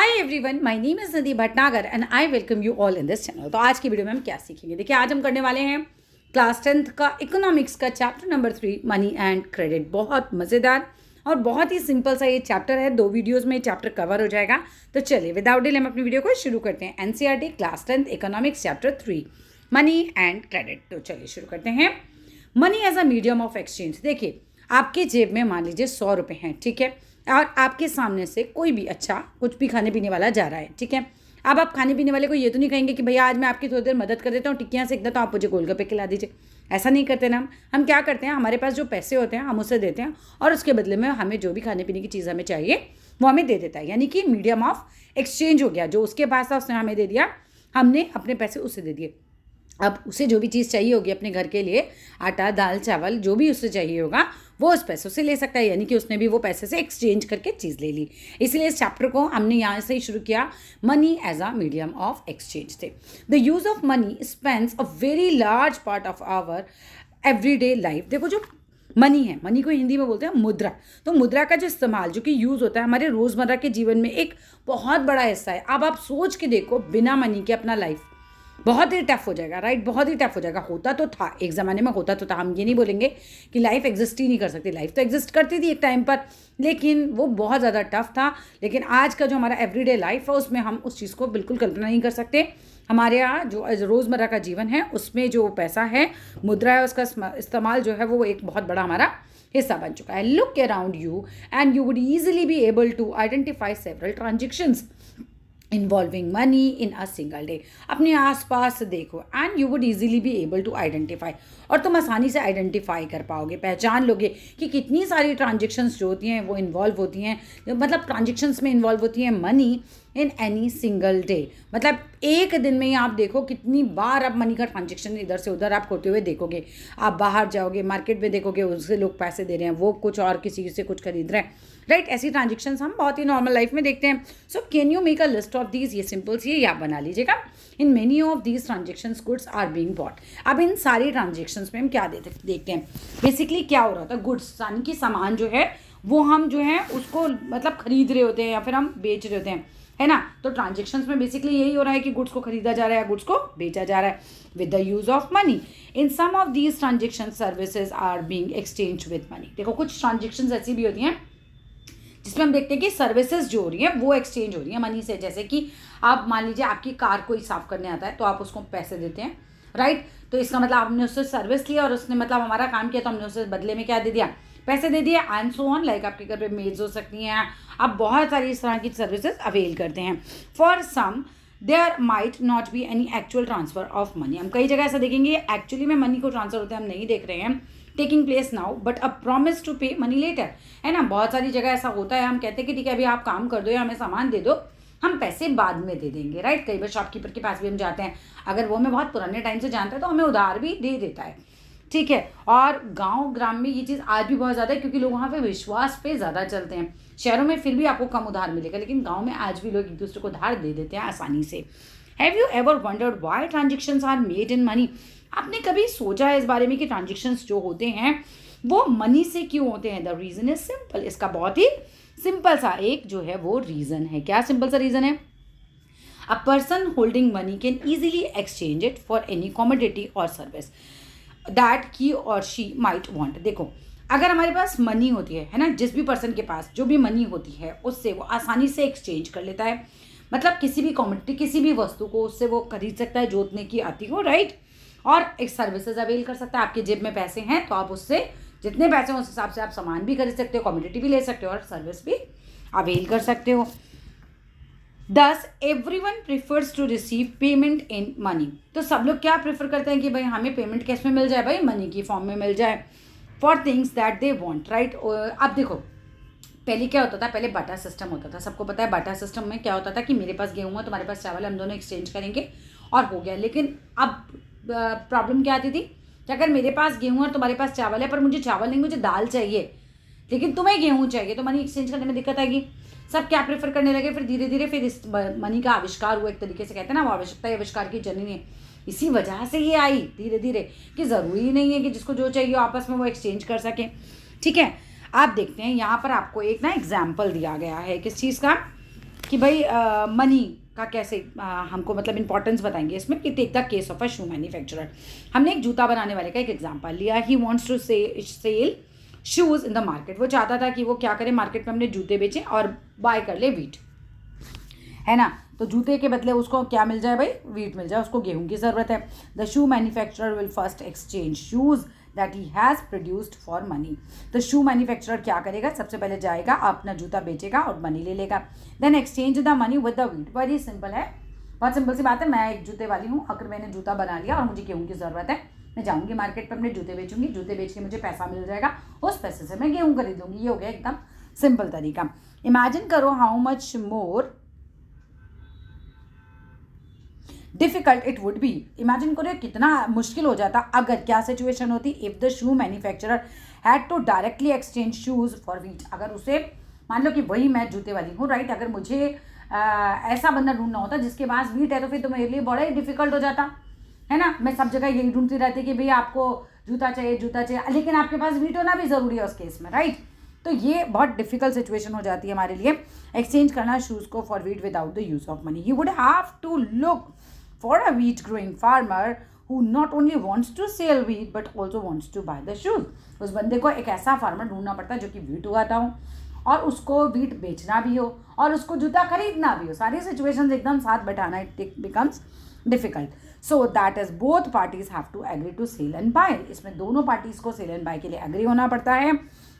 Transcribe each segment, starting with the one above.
Hi everyone, my name is Nadi Bhatnagar and I welcome you all in this channel. तो आज की video में हम क्या सीखेंगे? देखिए, आज हम करने वाले हैं क्लास 10th का इकोनॉमिक्स का chapter number 3 money and credit. बहुत मज़ेदार और बहुत ही सिंपल सा ये चैप्टर है। 2 वीडियोज़ में चैप्टर कवर हो जाएगा। तो चलिए विदाउट डिले हम अपनी वीडियो को शुरू करते हैं। NCERT class 10th economics chapter 3 money and credit. तो चलिए शुरू करते हैं। Money as a medium of exchange. देखिए, आपके जेब में मान लीजिए 100 रुपये हैं, ठीक है, और आपके सामने से कोई भी अच्छा कुछ भी खाने पीने वाला जा रहा है, ठीक है। अब आप खाने पीने वाले को ये तो नहीं कहेंगे कि भैया आज मैं आपकी थोड़ी देर मदद कर देता हूँ, टिक्कियाँ सेक देता हूँ, आप मुझे गोलगप्पे खिला दीजिए। ऐसा नहीं करते ना हम क्या करते हैं, हमारे पास जो पैसे होते हैं हम उसे देते हैं और उसके बदले में हमें जो भी खाने पीने की चीज़ हमें चाहिए वो हमें दे देता है। यानी कि मीडियम ऑफ एक्सचेंज हो गया। जो उसके पास था उसने हमें दे दिया, हमने अपने पैसे उसे दे दिए। अब उसे जो भी चीज़ चाहिए होगी अपने घर के लिए, आटा दाल चावल जो भी उसे चाहिए होगा वो उस पैसों से ले सकता है। यानी कि उसने भी वो पैसे से एक्सचेंज करके चीज़ ले ली। इसलिए इस चैप्टर को हमने यहाँ से ही शुरू किया, money as a medium of exchange थे। The use of money spends a very large part of our everyday life. देखो, जो मनी है, मनी को हिंदी में बोलते हैं मुद्रा। तो मुद्रा का जो इस्तेमाल जो कि यूज़ होता है हमारे रोज़मर्रा के जीवन में एक बहुत बड़ा हिस्सा है। अब आप सोच के देखो, बिना मनी के अपना लाइफ बहुत ही टफ हो जाएगा, राइट? बहुत ही टफ हो जाएगा। होता तो था, एक ज़माने में होता तो था। हम ये नहीं बोलेंगे कि लाइफ एग्जिस्ट ही नहीं कर सकती, लाइफ तो एग्जिस्ट करती थी एक टाइम पर, लेकिन वो बहुत ज़्यादा टफ था। लेकिन आज का जो हमारा एवरीडे लाइफ है उसमें हम उस चीज़ को बिल्कुल कल्पना नहीं कर सकते। हमारे यहाँ जो रोज़मर्रा का जीवन है उसमें जो पैसा है, मुद्रा है, उसका इस्तेमाल जो है वो एक बहुत बड़ा हमारा हिस्सा बन चुका है। Look around you and you would easily be able to identify several transactions involving money in a single day. अपने आसपास देखो and you would easily be able to identify, और तुम आसानी से आइडेंटिफाई कर पाओगे, पहचान लोगे कि कितनी सारी ट्रांजेक्शन्स जो होती हैं वो इन्वॉल्व होती हैं, मतलब ट्रांजेक्शन्स में इन्वॉल्व होती हैं money in any single day. मतलब एक दिन में ही आप देखो कितनी बार आप मनी का ट्रांजेक्शन इधर से उधर आप होते हुए देखोगे। आप बाहर जाओगे, मार्केट में देखोगे, उससे लोग पैसे दे रहे हैं, वो कुछ और किसी से कुछ खरीद रहे हैं, राइट? ऐसी ट्रांजेक्शन्स हम बहुत ही नॉर्मल लाइफ में देखते हैं। So can you make a list of these? ये सिंपल सी है, आप बना लीजिएगा। In many of these transactions goods are being bought. अब इन सारी ट्रांजेक्शन्स में हम क्या देखते हैं, बेसिकली क्या हो रहा था, गुड्स यानी कि सामान जो है वो हम जो है उसको मतलब खरीद रहे होते हैं या फिर हम बेच रहे होते हैं, है ना? तो ट्रांजेक्शन्स में बेसिकली यही हो रहा है कि गुड्स को खरीदा जा रहा है, गुड्स को बेचा जा रहा है with the use of money. In some of these transaction services are being exchange with money. देखो, कुछ ट्रांजेक्शन्स ऐसी भी होती हैं जिसमें हम देखते हैं कि सर्विसेज जो हो रही है वो एक्सचेंज हो रही है मनी से। जैसे कि आप मान लीजिए आपकी कार कोई साफ करने आता है तो आप उसको पैसे देते हैं, राइट? तो इसका मतलब आपने उससे सर्विस लिया और उसने मतलब हमारा काम किया तो हमने उससे बदले में क्या दे दिया, पैसे दे दिए, एंड सो ऑन। लाइक आपके घर पे मेड्स हो सकती हैं, आप बहुत सारी इस तरह की सर्विसेज अवेल करते हैं। For some there might not be any actual transfer of money. हम कई जगह ऐसा देखेंगे एक्चुअली में मनी को ट्रांसफर होते हैं हम नहीं देख रहे हैं, taking place now but a promise to pay money later, है ना? बहुत सारी जगह ऐसा होता है, हम कहते हैं कि ठीक है अभी आप काम कर दो या हमें सामान दे दो, हम पैसे बाद में दे देंगे, राइट? कई बार शॉपकीपर के पास भी हम जाते हैं, अगर वो हमें बहुत पुराने टाइम से जानता है तो हमें उधार भी दे देता है, ठीक है। और गांव ग्राम में ये चीज़ आज भी बहुत ज़्यादा है क्योंकि लोग वहाँ पे विश्वास पे ज़्यादा चलते हैं। शहरों में फिर भी आपको कम उधार मिलेगा, लेकिन गांव में आज भी लोग एक दूसरे को उधार दे देते हैं आसानी से। Have you ever wondered why transactions are made in money? आपने कभी सोचा है इस बारे में कि ट्रांजेक्शन्स जो होते हैं वो मनी से क्यों होते हैं? The reason is simple. इसका बहुत ही सिंपल सा एक जो है वो रीज़न है। क्या सिंपल सा रीज़न है? A person holding money can easily exchange it for any commodity और सर्विस दैट ही और शी माइट वांट। देखो, अगर हमारे पास मनी होती है ना, जिस भी पर्सन के पास जो भी मनी होती है उससे वो आसानी से एक्सचेंज कर लेता है। मतलब किसी भी कॉमोडिटी, किसी भी वस्तु को उससे वो खरीद सकता है जो उतने की आती हो, राइट? और एक सर्विसेज अवेल कर सकता है। आपके जेब में पैसे हैं तो आप उससे जितने पैसे हैं उस हिसाब से आप सामान भी खरीद सकते हो, कॉमोडिटी भी ले सकते हो और सर्विस भी अवेल कर सकते हो। Thus everyone prefers to receive payment in money। तो सब लोग क्या प्रेफर करते हैं कि भाई हमें पेमेंट कैश में मिल जाए, भाई मनी की फॉर्म में मिल जाए, for things that they want, right? अब देखो, पहले क्या होता था, पहले बाटा सिस्टम होता था। सबको पता है बाटा सिस्टम में क्या होता था कि मेरे पास गेहूँ है, तुम्हारे पास चावल है, हम दोनों एक्सचेंज करेंगे और हो गया। लेकिन अब प्रॉब्लम क्या आती थी कि अगर मेरे पास गेहूँ और तुम्हारे पास चावल है पर मुझे चावल नहीं, मुझे दाल चाहिए, लेकिन तुम्हें गेहूँ चाहिए, तो मनी एक्सचेंज करने में दिक्कत आएगी। सब क्या प्रेफर करने लगे? फिर धीरे धीरे फिर इस मनी का आविष्कार हुआ। एक तरीके से कहते हैं ना, वो आवश्यकता है आविष्कार की जननी है। इसी वजह से ये आई धीरे धीरे कि ज़रूरी नहीं है कि जिसको जो चाहिए आपस में वो एक्सचेंज कर सके, ठीक है। आप देखते हैं यहाँ पर आपको एक ना एग्जाम्पल दिया गया है किस चीज़ का, कि भाई मनी का कैसे हमको मतलब इंपॉर्टेंस बताएंगे इसमें कि take the case of a shoe manufacturer. हमने एक जूता बनाने वाले का एक एग्जांपल लिया। He wants to sell shoes in the market. वो चाहता था कि वो क्या करे, मार्केट में अपने जूते बेचे और बाय कर ले वीट, है ना। तो जूते के बदले उसको क्या मिल जाए भाई, वीट मिल जाए, उसको गेहूं की ज़रूरत है। The shoe manufacturer will first exchange shoes that he has produced for money. तो शू मैन्युफैक्चरर क्या करेगा, सबसे पहले जाएगा अपना जूता बेचेगा और मनी ले लेगा। Then exchange the money with the wheat. Very simple है, बहुत सिंपल सी बात है। मैं एक जूते वाली हूँ, अगर मैंने जूता बना लिया और मुझे गेहूं की ज़रूरत है, मैं जाऊँगी मार्केट पर अपने जूते बेचूंगी, जूते बेच के मुझे पैसा मिल जाएगा, उस पैसे से मैं गेहूँ खरीद लूँगी। ये हो गया एकदम सिंपल तरीका। इमेजिन करो how much more difficult it would be. Imagine करो कितना मुश्किल हो जाता अगर क्या सिचुएशन होती, if the shoe manufacturer had to directly exchange shoes for wheat. अगर उसे मान लो कि वही मैं जूते वाली हूँ, राइट, अगर मुझे ऐसा बंदा ढूंढना होता जिसके पास वीट है, तो फिर तो मेरे लिए बड़ा ही डिफिकल्ट हो जाता, है ना। मैं सब जगह यही ढूंढती रहती कि भैया आपको जूता चाहिए, जूता चाहिए, लेकिन आपके पास वीट होना भी ज़रूरी है उस केस में, राइट। तो ये बहुत डिफिकल्ट सिचुएशन हो जाती है हमारे लिए, एक्सचेंज करना शूज़ को for wheat without the use of money. You would have to look for a wheat growing farmer who not only wants to sell wheat but also wants to buy the shoes। उस बंदे को एक ऐसा farmer ढूंढना पड़ता है जो कि वीट उगाता हो और उसको वीट बेचना भी हो और उसको जूता खरीदना भी हो। सारी सिचुएशंस एकदम साथ बैठाना it becomes difficult. So that is both parties have to agree to sell and buy. इसमें दोनों पार्टीज को सेल एंड बाय के लिए एग्री होना पड़ता है,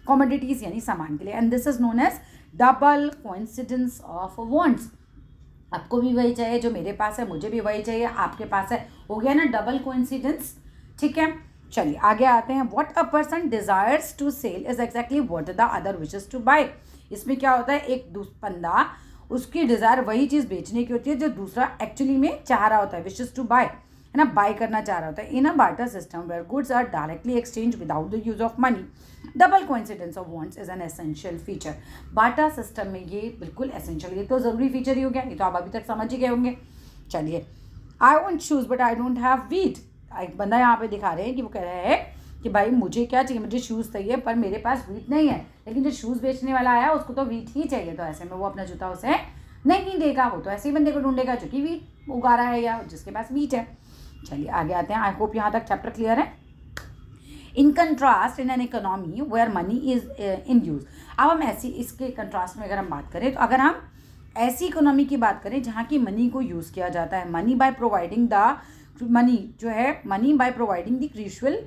कॉमोडिटीज यानी सामान के लिए। And this is known as double coincidence of wants. आपको भी वही चाहिए जो मेरे पास है, मुझे भी वही चाहिए आपके पास है, हो गया ना डबल कोइंसिडेंस, ठीक है। चलिए आगे आते हैं। What a person desires to sell is exactly what the other wishes to buy. इसमें क्या होता है, एक बंदा उसकी डिज़ायर वही चीज़ बेचने की होती है जो दूसरा एक्चुअली में चाह रहा होता है, विशेस टू बाय, है ना, बाय करना चाह रहा होता है। In a barter system where goods are directly exchanged without the use of money, double coincidence of wants is an essential feature. Barter system में ये बिल्कुल एसेंशियल, ये तो ज़रूरी फीचर ही हो गया, ये तो आप अभी तक समझ ही गए होंगे। चलिए, I want shoes but I don't have wheat. एक बंदा यहाँ पे दिखा रहे हैं कि वो कह रहा है कि भाई मुझे क्या चाहिए, मुझे शूज़ चाहिए पर मेरे पास वीट नहीं है, लेकिन जो शूज़ बेचने वाला आया उसको तो वीट ही चाहिए। तो ऐसे में वो अपना जूता उसे नहीं देगा, वो तो ऐसे ही बंदे को ढूंढेगा जो कि वीट उगा रहा है या जिसके पास वीट है। चलिए आगे आते हैं। आई होप यहाँ तक चैप्टर क्लियर है। In contrast in an economy where money is in use. अब हम ऐसी इसके कंट्रास्ट में अगर हम बात करें, तो अगर हम ऐसी इकोनॉमी की बात करें जहाँ की मनी को यूज़ किया जाता है, money by providing the money जो है, money by providing the crucial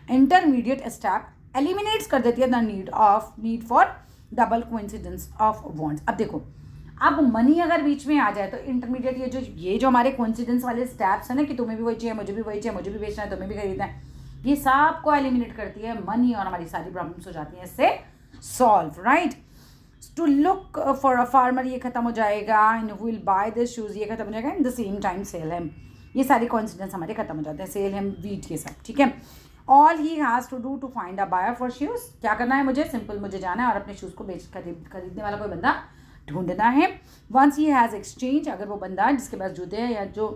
intermediate step eliminates कर देती है the need for double coincidence of wants. अब देखो, अब मनी अगर बीच में आ जाए तो इंटरमीडिएट ये जो हमारे कोइंसिडेंस वाले स्टेप्स हैं ना, कि तुम्हें भी वही चाहिए, मुझे भी वही चाहिए, मुझे भी बेचना है, तुम्हें भी खरीदना है, ये सब को एलिमिनेट करती है मनी और हमारी सारी प्रॉब्लम्स हो जाती हैं इससे solve, right. To look for a farmer ये खत्म हो जाएगा, and will buy this shoes ये खत्म हो जाएगा, and the same time sell him, ये सारे कॉन्सिडेंस हमारे खत्म हो जाते हैं, सेल हिम वीट ये सब, ठीक है। All he has to do to find a buyer for shoes. क्या करना है मुझे, सिंपल, मुझे जाना है और अपने शूज़ को खरीदने वाला कोई बंदा ढूंढना है। वंस ही हैज़ एक्सचेंज, अगर वो बंदा जिसके पास जूते हैं या जो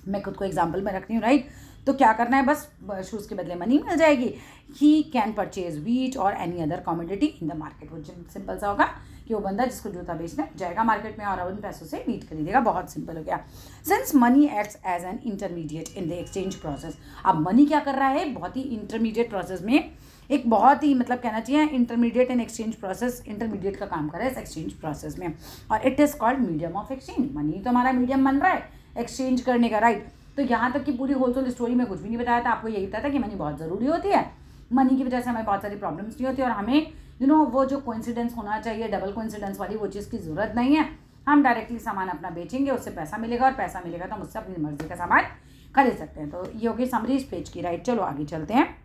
मैं खुद को एग्जाम्पल में रख रही हूँ, राइट, तो क्या करना है, बस शूज़ के बदले मनी मिल जाएगी। ही कैन परचेज वीट और any other commodity in the market. वो सिंपल सा होगा कि वो बंदा जिसको जूता बेचना है जाएगा मार्केट में और उन पैसों से वीट खरीदेगा। बहुत सिंपल हो गया। Since money acts as an intermediate in the exchange process. अब मनी क्या कर रहा है, बहुत ही इंटरमीडिएट प्रोसेस में, एक बहुत ही मतलब कहना चाहिए intermediate in exchange process, intermediate का काम कर रहा है इस एक्सचेंज प्रोसेस में, और it is called medium of exchange. Money तो हमारा मीडियम बन रहा है एक्सचेंज करने का, राइट। तो यहाँ तक की पूरी होलसेल स्टोरी में कुछ भी नहीं बताया था, आपको यही बताया था कि मनी बहुत ज़रूरी होती है, मनी की वजह से हमें बहुत सारी प्रॉब्लम्स नहीं होती और हमें वो जो कोइंसिडेंस होना चाहिए डबल कोइंसिडेंस वाली, वो चीज़ की ज़रूरत नहीं है। हम डायरेक्टली सामान अपना बेचेंगे, उससे पैसा मिलेगा और पैसा मिलेगा तो हम उससे अपनी मर्जी का सामान खरीद सकते हैं। तो ये होगी समरी इस पेज की, राइट। चलो आगे चलते हैं।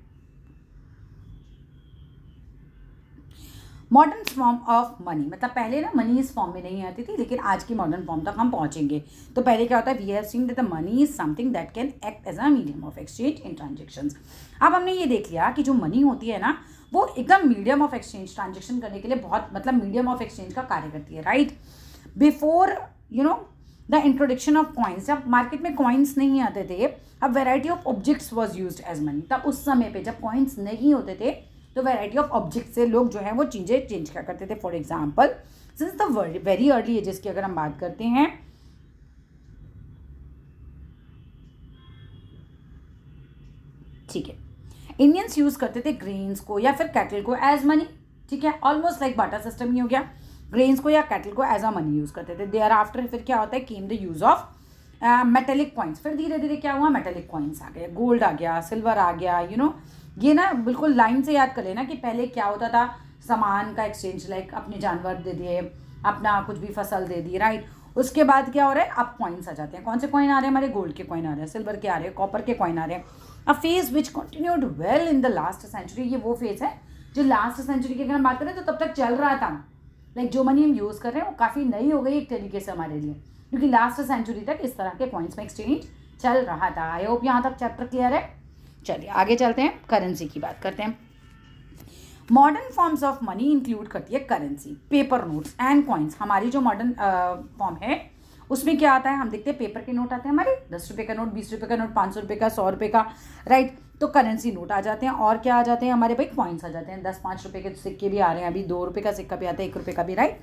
मॉडर्न फॉर्म ऑफ मनी, मतलब पहले ना मनी इस फॉर्म में नहीं आती थी, लेकिन आज की मॉडर्न फॉर्म तक हम पहुंचेंगे। तो पहले क्या होता है, we have seen that the money is something that can act as a medium of exchange in transactions. अब हमने ये देख लिया कि जो मनी होती है ना, वो एकदम मीडियम ऑफ एक्सचेंज ट्रांजेक्शन करने के लिए बहुत मतलब मीडियम ऑफ एक्सचेंज का कार्य करती है, right. Before the introduction of coins, जब मार्केट में कॉइन्स नहीं आते थे, अब variety of objects was used as money. तब उस समय पे जब कॉइन्स नहीं होते थे तो वैरायटी ऑफ ऑब्जेक्ट से लोग जो है वो चीज़ें चेंज क्या करते थे। For example since the very early ages की अगर हम बात करते हैं, ठीक है, इंडियंस यूज करते थे ग्रेन्स को या फिर कैटल को एज मनी, ठीक है, ऑलमोस्ट लाइक बाटा सिस्टम ही हो गया, ग्रेन्स को या कैटल को एज अ मनी यूज करते थे। देयर आफ्टर फिर क्या होता है, came the use of metallic coins, फिर धीरे धीरे क्या हुआ, मेटेलिक कॉइन्स आ गए, गोल्ड आ गया, सिल्वर आ गया, ये ना बिल्कुल लाइन से याद कर लेना कि पहले क्या होता था, सामान का एक्सचेंज, लाइक अपने जानवर दे दिए, अपना कुछ भी फसल दे दी, राइट। उसके बाद क्या हो रहा है, अब कॉइन्स आ जाते हैं। कौन से कॉइन आ रहे हैं हमारे, गोल्ड के कॉइन आ रहे हैं, सिल्वर के आ रहे हैं, कॉपर के कॉइन आ रहे हैं। A phase which continued well in the last century, ये वो फेज है जो लास्ट सेंचुरी की अगर हम बात करें तो तब तक चल रहा था। लाइक जो मनी हम यूज़ कर रहे हैं वो काफ़ी नई हो गई एक तरीके से हमारे लिए, क्योंकि लास्ट सेंचुरी तक इस तरह के कॉइन्स में एक्सचेंज चल रहा था। आई होप यहाँ तक चैप्टर क्लियर है। चलिए आगे चलते हैं, करेंसी की बात करते हैं। Modern forms of money include करती है currency, paper notes and coins. हमारी जो मॉडर्न फॉर्म है उसमें क्या आता है, हम देखते हैं पेपर के नोट आते हैं हमारे, 10 रुपये का नोट, 20 रुपये का नोट, 500 रुपये का, 100 रुपये का, राइट। तो करेंसी नोट आ जाते हैं, और क्या आ जाते हैं हमारे भाई, कॉइन्स आ जाते हैं। 10-5 रुपये के सिक्के भी आ रहे हैं, अभी 2 रुपये का सिक्का भी आता है, 1 रुपये का भी, right.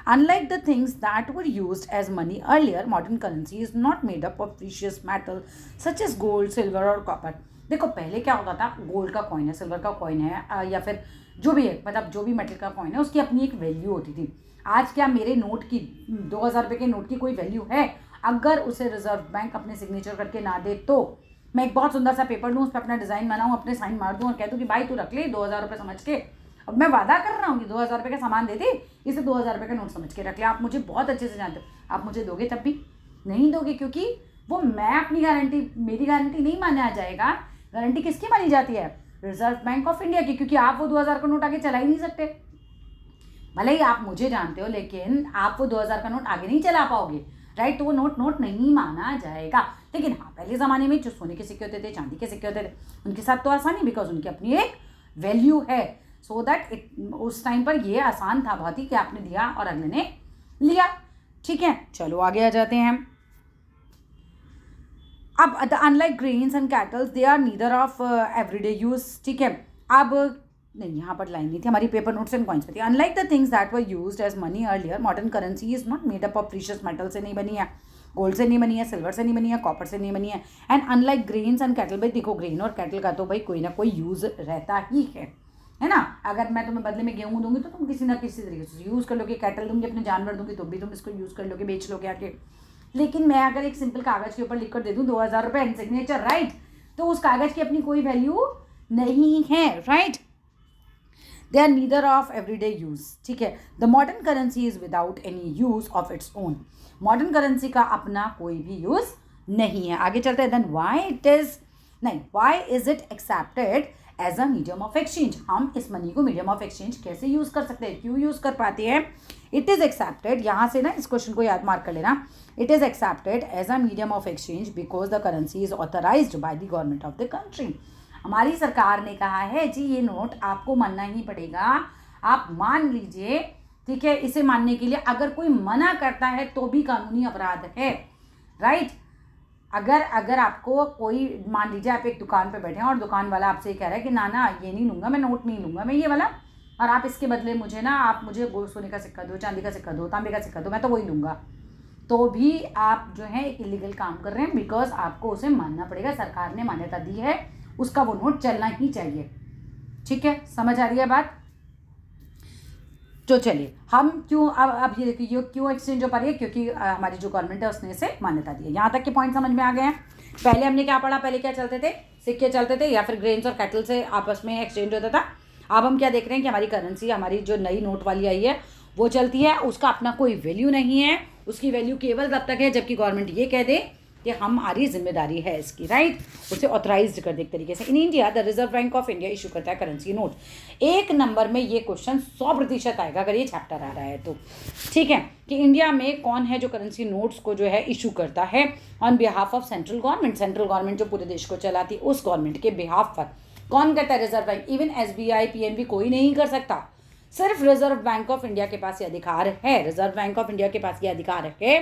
Unlike the things that were used as money earlier, modern currency is not made up of precious metal such as gold, silver और copper. देखो पहले क्या होता था, गोल्ड का कॉइन है, सिल्वर का कॉइन है, या फिर जो भी है, मतलब जो भी मेटल का कॉइन है उसकी अपनी एक वैल्यू होती थी। आज क्या मेरे नोट की, 2000 रुपये के नोट की कोई वैल्यू है? अगर उसे रिजर्व बैंक अपने सिग्नेचर करके ना दे तो मैं एक बहुत सुंदर सा पेपर लूँ, उस पर अपना डिज़ाइन बनाऊँ, अपने साइन मार दूँ और कह दूँ कि भाई तू रख ले 2000 रुपये समझ के, अब मैं वादा कर रहा हूँ कि 2000 रुपये का सामान दे दे, इसे 2000 रुपये का नोट समझ के रख ले। आप मुझे बहुत अच्छे से जानते हो, आप मुझे दोगे तब भी नहीं दोगे, क्योंकि वो मैं अपनी गारंटी, मेरी गारंटी नहीं माना जाएगा। गारंटी किसकी मानी जाती है? रिजर्व बैंक ऑफ इंडिया की, क्योंकि आप वो 2000 का नोट आगे चला ही नहीं सकते। भले ही आप मुझे जानते हो, लेकिन आप वो 2000 का नोट आगे नहीं चला पाओगे, राइट। तो वो नोट नहीं माना जाएगा। लेकिन हाँ, पहले ज़माने में जो सोने के सिक्के होते थे, चांदी के सिक्के होते थे, उनके साथ तो आसानी, बिकॉज उनकी अपनी एक वैल्यू है। सो दैट उस टाइम पर ये आसान था बहुत ही कि आपने दिया और अगले ने लिया, ठीक है। चलो आगे आ जाते हैं। अब unlike grains and cattles, they are neither of everyday use, ठीक है। अब नहीं, यहाँ पर लाइन नहीं थी हमारी, पेपर नोट्स एंड कॉइन्स पे थी। Unlike the things that were used as money earlier, modern currency is not made up of precious metal से नहीं बनी है, गोल्ड से नहीं बनी है, सिल्वर से नहीं बनी है, कॉपर से नहीं बनी है। And unlike grains and cattle, भाई देखो ग्रेन और कैटल का तो भाई कोई ना कोई यूज रहता ही है ना। अगर मैं तुम्हें बदले में गेहूँ दूंगी तो तुम किसी ना किसी तरीके से यूज़ कर लोगे, कैटल दूंगी, अपने जानवर दूंगी तो भी तुम इसको यूज़ कर लोगे, बेच लोगे आके। लेकिन मैं अगर एक सिंपल कागज़ के ऊपर लिख कर दे दूँ 2000 रुपये एंड सिग्नेचर, राइट, तो उस कागज़ की अपनी कोई वैल्यू नहीं है, right. They are neither of everyday use, ठीक है। The modern currency is without any use of its own, modern currency का अपना कोई भी यूज नहीं है। आगे चलते हैं। Then why is it accepted as a medium of exchange, हम इस मनी को मीडियम ऑफ एक्सचेंज कैसे यूज कर सकते हैं, क्यों यूज कर पाते हैं? इट इज एक्सेप्टेड, यहाँ से ना इस क्वेश्चन को याद मार्क कर लेना, it is accepted as a medium of exchange because the currency is authorised by the government of the country. हमारी सरकार ने कहा है जी ये नोट आपको मानना ही पड़ेगा, आप मान लीजिए, ठीक है। इसे मानने के लिए अगर कोई मना करता है तो भी कानूनी अपराध है, राइट। अगर आपको कोई, मान लीजिए आप एक दुकान पे बैठे हैं और दुकान वाला आपसे ये कह रहा है कि ना ये नहीं लूँगा, मैं नोट नहीं लूँगा, मैं ये वाला, और आप इसके बदले मुझे ना, आप मुझे सोने का सिक्का दो, चांदी का सिक्का दो, तांबे का सिक्का दो, मैं तो वही लूँगा, तो भी आप जो है एक इलीगल काम कर रहे हैं, बिकॉज आपको उसे मानना पड़ेगा। सरकार ने मान्यता दी है, उसका वो नोट चलना ही चाहिए, ठीक है। समझ आ रही है बात? तो चलिए हम क्यों अब ये देखिए ये क्यों एक्सचेंज हो पा रही है, क्योंकि हमारी जो गवर्नमेंट है उसने इसे मान्यता दी है। यहाँ तक के पॉइंट समझ में आ गए हैं। पहले हमने क्या पढ़ा, पहले क्या चलते थे, सिक्के चलते थे या फिर ग्रेन्स और कैटल से आपस में एक्सचेंज होता था। अब हम क्या देख रहे हैं कि हमारी करेंसी, हमारी जो नई नोट वाली आई है वो चलती है, उसका अपना कोई वैल्यू नहीं है, उसकी वैल्यू केवल तब तक है जबकि गवर्नमेंट ये कह दे कि हमारी जिम्मेदारी है इसकी, राइट, उसे ऑथराइज्ड कर दे एक तरीके से। In India the reserve bank of India issue करता है करेंसी नोट। एक नंबर में ये क्वेश्चन 100% आएगा अगर ये चैप्टर आ रहा है तो, ठीक है, कि इंडिया में कौन है जो करेंसी नोट्स को जो है इशू करता है on behalf of central government. Central government जो पूरे देश को चलाती, उस गवर्नमेंट के बिहाफ पर कौन करता है? Reserve bank. Even SBI PNB कोई नहीं कर सकता, सिर्फ रिजर्व बैंक ऑफ इंडिया के पास ये अधिकार है। रिजर्व बैंक ऑफ इंडिया के पास ये अधिकार है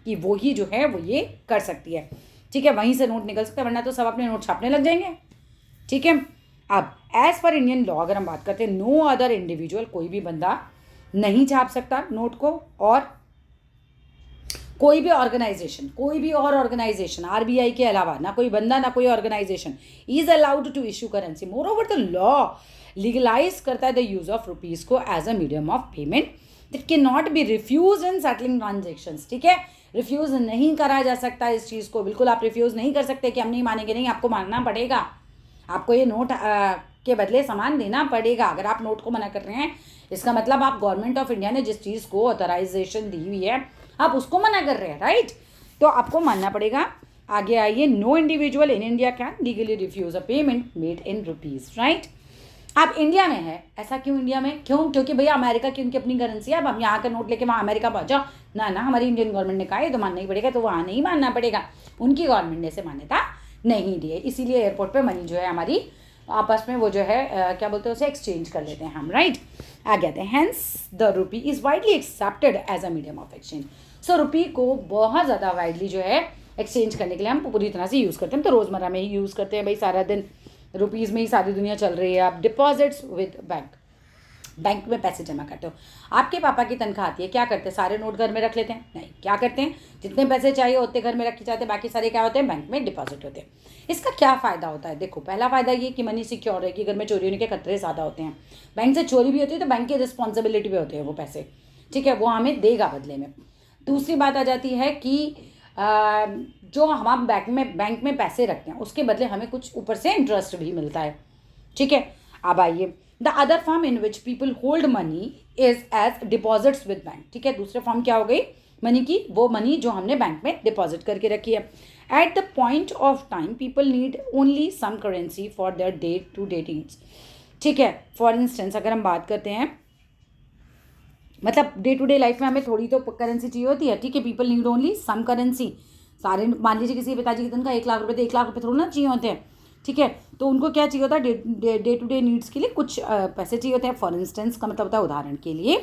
कि वो ही जो है वो ये कर सकती है, ठीक है। वहीं से नोट निकल सकता है, वरना तो सब अपने नोट छापने लग जाएंगे, ठीक है। अब एज पर इंडियन लॉ अगर हम बात करते हैं, नो अदर इंडिविजुअल, कोई भी बंदा नहीं छाप सकता नोट को, और कोई भी ऑर्गेनाइजेशन, कोई भी और ऑर्गेनाइजेशन आरबीआई के अलावा, ना कोई बंदा ना कोई organisation is allowed to issue currency. Moreover the law legalise करता है द यूज ऑफ रुपीज को as a medium of payment that can not be refuse in settling transactions. ठीक है, रिफ्यूज नहीं करा जा सकता इस चीज़ को, बिल्कुल आप रिफ्यूज नहीं कर सकते कि हम नहीं मानेंगे, नहीं, आपको मानना पड़ेगा, आपको ये नोट के बदले सामान देना पड़ेगा। अगर आप नोट को मना कर रहे हैं, इसका मतलब आप गवर्नमेंट ऑफ इंडिया ने जिस चीज़ को ऑथराइजेशन दी हुई है आप उसको मना कर रहे हैं, राइट, तो आपको मानना पड़ेगा। आगे आइए, no individual in India can legally refuse a payment made in rupees, right. आप इंडिया में है, ऐसा क्यों इंडिया में, क्यों, क्योंकि भैया अमेरिका की उनकी अपनी करेंसी है, अब हम यहाँ का नोट लेके वहाँ अमेरिका पहुँचा ना, हमारी इंडियन गवर्नमेंट ने कहा ये तो मानना ही पड़ेगा, तो वहाँ नहीं मानना पड़ेगा, उनकी गवर्नमेंट ने इसे मान्यता नहीं दी है, इसीलिए एयरपोर्ट पे मनी जो है हमारी आपस में वो जो है क्या बोलते हैं उसे एक्सचेंज कर लेते हैं हम, राइट। आगे आते हैं, hence the rupee is widely accepted as a medium of exchange. So rupee को बहुत ज़्यादा वाइडली जो है एक्सचेंज करने के लिए हम पूरी तरह से यूज़ करते हैं, तो रोज़मर्रा में ही यूज़ करते हैं भाई, सारा दिन रुपीज़ में ही सारी दुनिया चल रही है। आप डिपॉजिट्स विद बैंक में पैसे जमा करते हो, आपके पापा की तनख्वाह आती है, क्या करते हैं, सारे नोट घर में रख लेते हैं, नहीं, क्या करते हैं, जितने पैसे चाहिए उतने घर में रखे जाते हैं, बाकी सारे क्या होते हैं, बैंक में डिपॉजिट होते हैं। इसका क्या फ़ायदा होता है, देखो, पहला फ़ायदा ये कि मनी सिक्योर है, कि घर में चोरी होने के खतरे ज़्यादा होते हैं, बैंक से चोरी भी होती है तो बैंक की रिस्पॉन्सिबिलिटी भी होती है वो पैसे, ठीक है, वो हमें देगा बदले में। दूसरी बात आ जाती है कि जो हम बैंक में पैसे रखते हैं उसके बदले हमें कुछ ऊपर से इंटरेस्ट भी मिलता है, ठीक है। अब आइए, the other form in which people hold money is as deposits with bank, ठीक है, दूसरे फॉर्म क्या हो गई मनी की, वो मनी जो हमने बैंक में डिपॉजिट करके रखी है। At the point of time people need only some currency for their day to day needs, ठीक है। फॉर इंस्टेंस अगर हम बात करते हैं, मतलब डे टू डे लाइफ में हमें थोड़ी तो करेंसी चाहिए होती है, ठीक है, people need only some currency. सारे, मान लीजिए किसी पिताजी की तनख्वाह 1 लाख रुपए, तो 1 लाख रुपए थोड़ा ना चाहिए होते हैं, ठीक है, तो उनको क्या चाहिए होता है, डे टू डे नीड्स के लिए कुछ पैसे चाहिए होते हैं। फॉर इंस्टेंस का मतलब होता है, उदाहरण के लिए,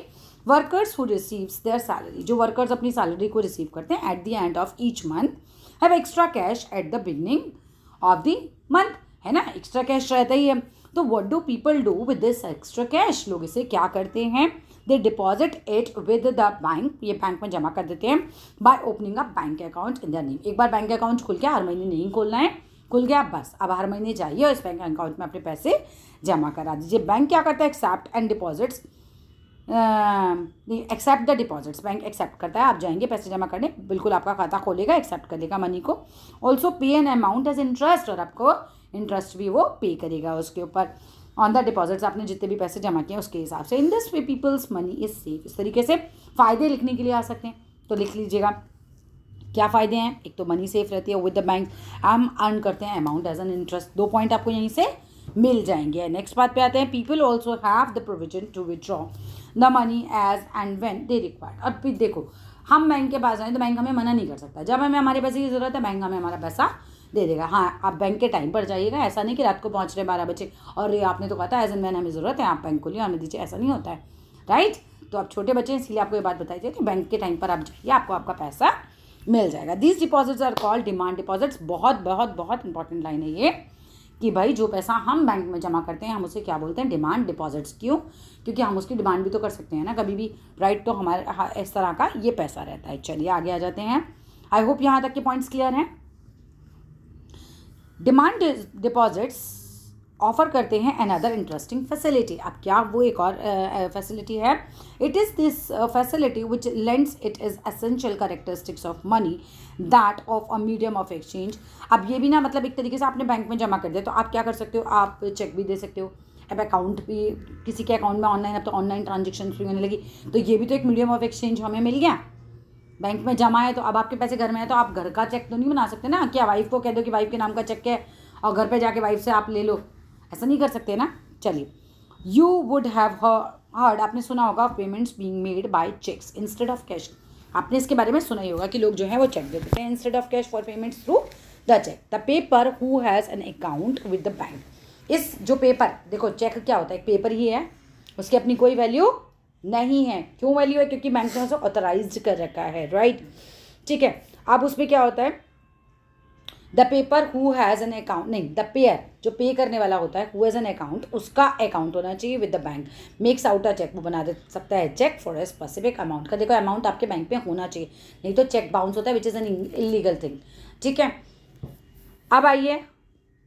workers who receives their salary, जो वर्कर्स अपनी सैलरी को रिसीव करते हैं at the end of each month have extra cash at the beginning of the month, है ना, एक्स्ट्रा कैश रहता ही है। तो what do people do with this extra cash, लोग इसे क्या करते हैं, they deposit it with the bank, ये बैंक में जमा कर देते हैं, by opening a bank account in their name. एक बार बैंक अकाउंट खुल गया, हर महीने नहीं खोलना है, खुल गया बस, अब हर महीने जाइए और इस बैंक अकाउंट में अपने पैसे जमा करा दीजिए। बैंक क्या करता है, accept and deposits, accept the deposits, bank accept करता है, आप जाएंगे पैसे जमा करने, बिल्कुल आपका खाता खोलेगा, एक्सेप्ट कर लेगा मनी को, ऑल्सो पे एन अमाउंट एज इंटरेस्ट, और आपको इंटरेस्ट भी वो पे करेगा उसके ऊपर ऑन द डिपॉजिट्स, आपने जितने भी पैसे जमा किए उसके हिसाब से। In this way peoples money is safe. इस तरीके से फ़ायदे लिखने के लिए आ सकते हैं, तो लिख लीजिएगा क्या फ़ायदे हैं। एक तो मनी सेफ रहती है विद द बैंक, हम अर्न करते हैं amount as an interest, 2 point आपको यहीं से मिल जाएंगे। नेक्स्ट बात पे आते हैं, people also have the provision to withdraw the money as and when they required. और फिर देखो, हम बैंक के पास जाएँ तो बैंक हमें मना नहीं कर सकता, जब हमें हमारे पैसे की ज़रूरत है बैंक हमें हमारा पैसा दे देगा। हाँ, आप बैंक के टाइम पर जाइएगा, ऐसा नहीं कि रात को पहुँच रहे 12 बजे और आपने तो कहा था एज एंड व्हेन हमें ज़रूरत है आप बैंक को लिए हमें दीजिए, ऐसा नहीं होता है, राइट। तो आप छोटे बच्चे हैं इसलिए आपको ये बात बताई जाए कि बैंक के टाइम पर आप जाइए, आपको आपका पैसा मिल जाएगा। These deposits are called demand deposits. बहुत बहुत बहुत इंपॉर्टेंट लाइन है ये, कि भाई जो पैसा हम बैंक में जमा करते हैं हम उसे क्या बोलते हैं, डिमांड डिपॉजिट्स। क्यों, क्योंकि हम उसकी डिमांड भी तो कर सकते हैं ना कभी भी, राइट। तो हमारे इस तरह का ये पैसा रहता है। चलिए आगे आ जाते हैं, आई होप यहाँ तक के पॉइंट्स क्लियर हैं। डिमांड डिपॉजिट्स ऑफर करते हैं अनदर इंटरेस्टिंग फैसिलिटी। अब क्या वो एक और फैसिलिटी है, it is this facility which lends it is essential characteristics of money that of a medium of exchange. अब ये भी ना, मतलब एक तरीके से आपने बैंक में जमा कर दिया तो आप क्या कर सकते हो, आप चेक भी दे सकते हो, अब अकाउंट भी किसी के अकाउंट में ऑनलाइन, अब तो ऑनलाइन ट्रांजेक्शन भी होने लगी, तो ये भी तो एक मीडियम ऑफ एक्सचेंज हमें मिल गया। बैंक में जमा है तो अब आपके पैसे घर में है तो आप घर का चेक तो नहीं बना सकते ना, क्या वाइफ को कह दो कि वाइफ के नाम का चेक है और घर पे जाके वाइफ से आप ले लो, ऐसा नहीं कर सकते ना। चलिए, यू वुड हैव हर्ड, आपने सुना होगा payments being made by cheques instead of cash. आपने इसके बारे में सुना ही होगा कि लोग जो है वो चेक देते हैं instead of cash for payments through the cheque. The paper who has an account with the bank, इस जो पेपर, देखो चेक क्या होता है, पेपर ही है, उसकी अपनी कोई वैल्यू नहीं है। क्यों वैल्यू है, क्योंकि बैंक ने उसे ऑथराइज कर रखा है, राइट, ठीक है। अब उसमें क्या होता है, the paper who has an account, नहीं, द पेयर जो पे करने वाला होता है, हु हैज़ एन अकाउंट, उसका अकाउंट होना चाहिए with the bank, makes out a cheque, वो बना दे सकता है cheque for a specific amount का। देखो अमाउंट आपके बैंक में होना चाहिए, नहीं तो चेक बाउंस होता है, which is an illegal thing. ठीक है, अब आइए,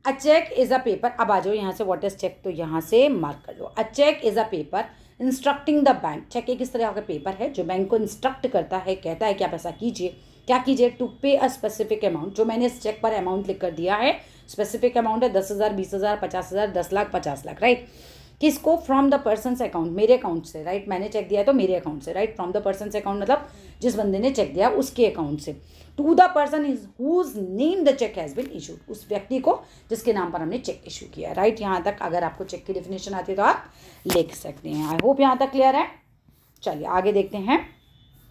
अ चेक इज़ अ पेपर। अब आ जाओ यहाँ से, व्हाट इज चेक, तो यहाँ से मार्क कर लो। A cheque is a paper instructing the bank, cheque एक इस तरह का पेपर है जो बैंक को इंस्ट्रक्ट करता है, कहता है कि आप ऐसा कीजिए, क्या कीजिए, टू पे अ स्पेसिफिक अमाउंट, जो मैंने इस चेक पर अमाउंट लिख कर दिया है, स्पेसिफिक अमाउंट है 10,000, 20,000, 50,000, 10 लाख, 50 लाख, राइट। किसको, फ्रॉम द पर्सन अकाउंट, मेरे अकाउंट से, राइट, मैंने चेक दिया है तो मेरे अकाउंट से, right, from the person account मतलब जिस बंदे ने चेक दिया उसके अकाउंट से, to the person is whose name the cheque has been issued, उस व्यक्ति को जिसके नाम पर हमने चेक इशू किया, राइट। यहाँ तक अगर आपको चेक की डेफिनेशन आती है तो आप लिख सकते हैं। आई होप यहाँ तक क्लियर है। चलिए आगे देखते हैं।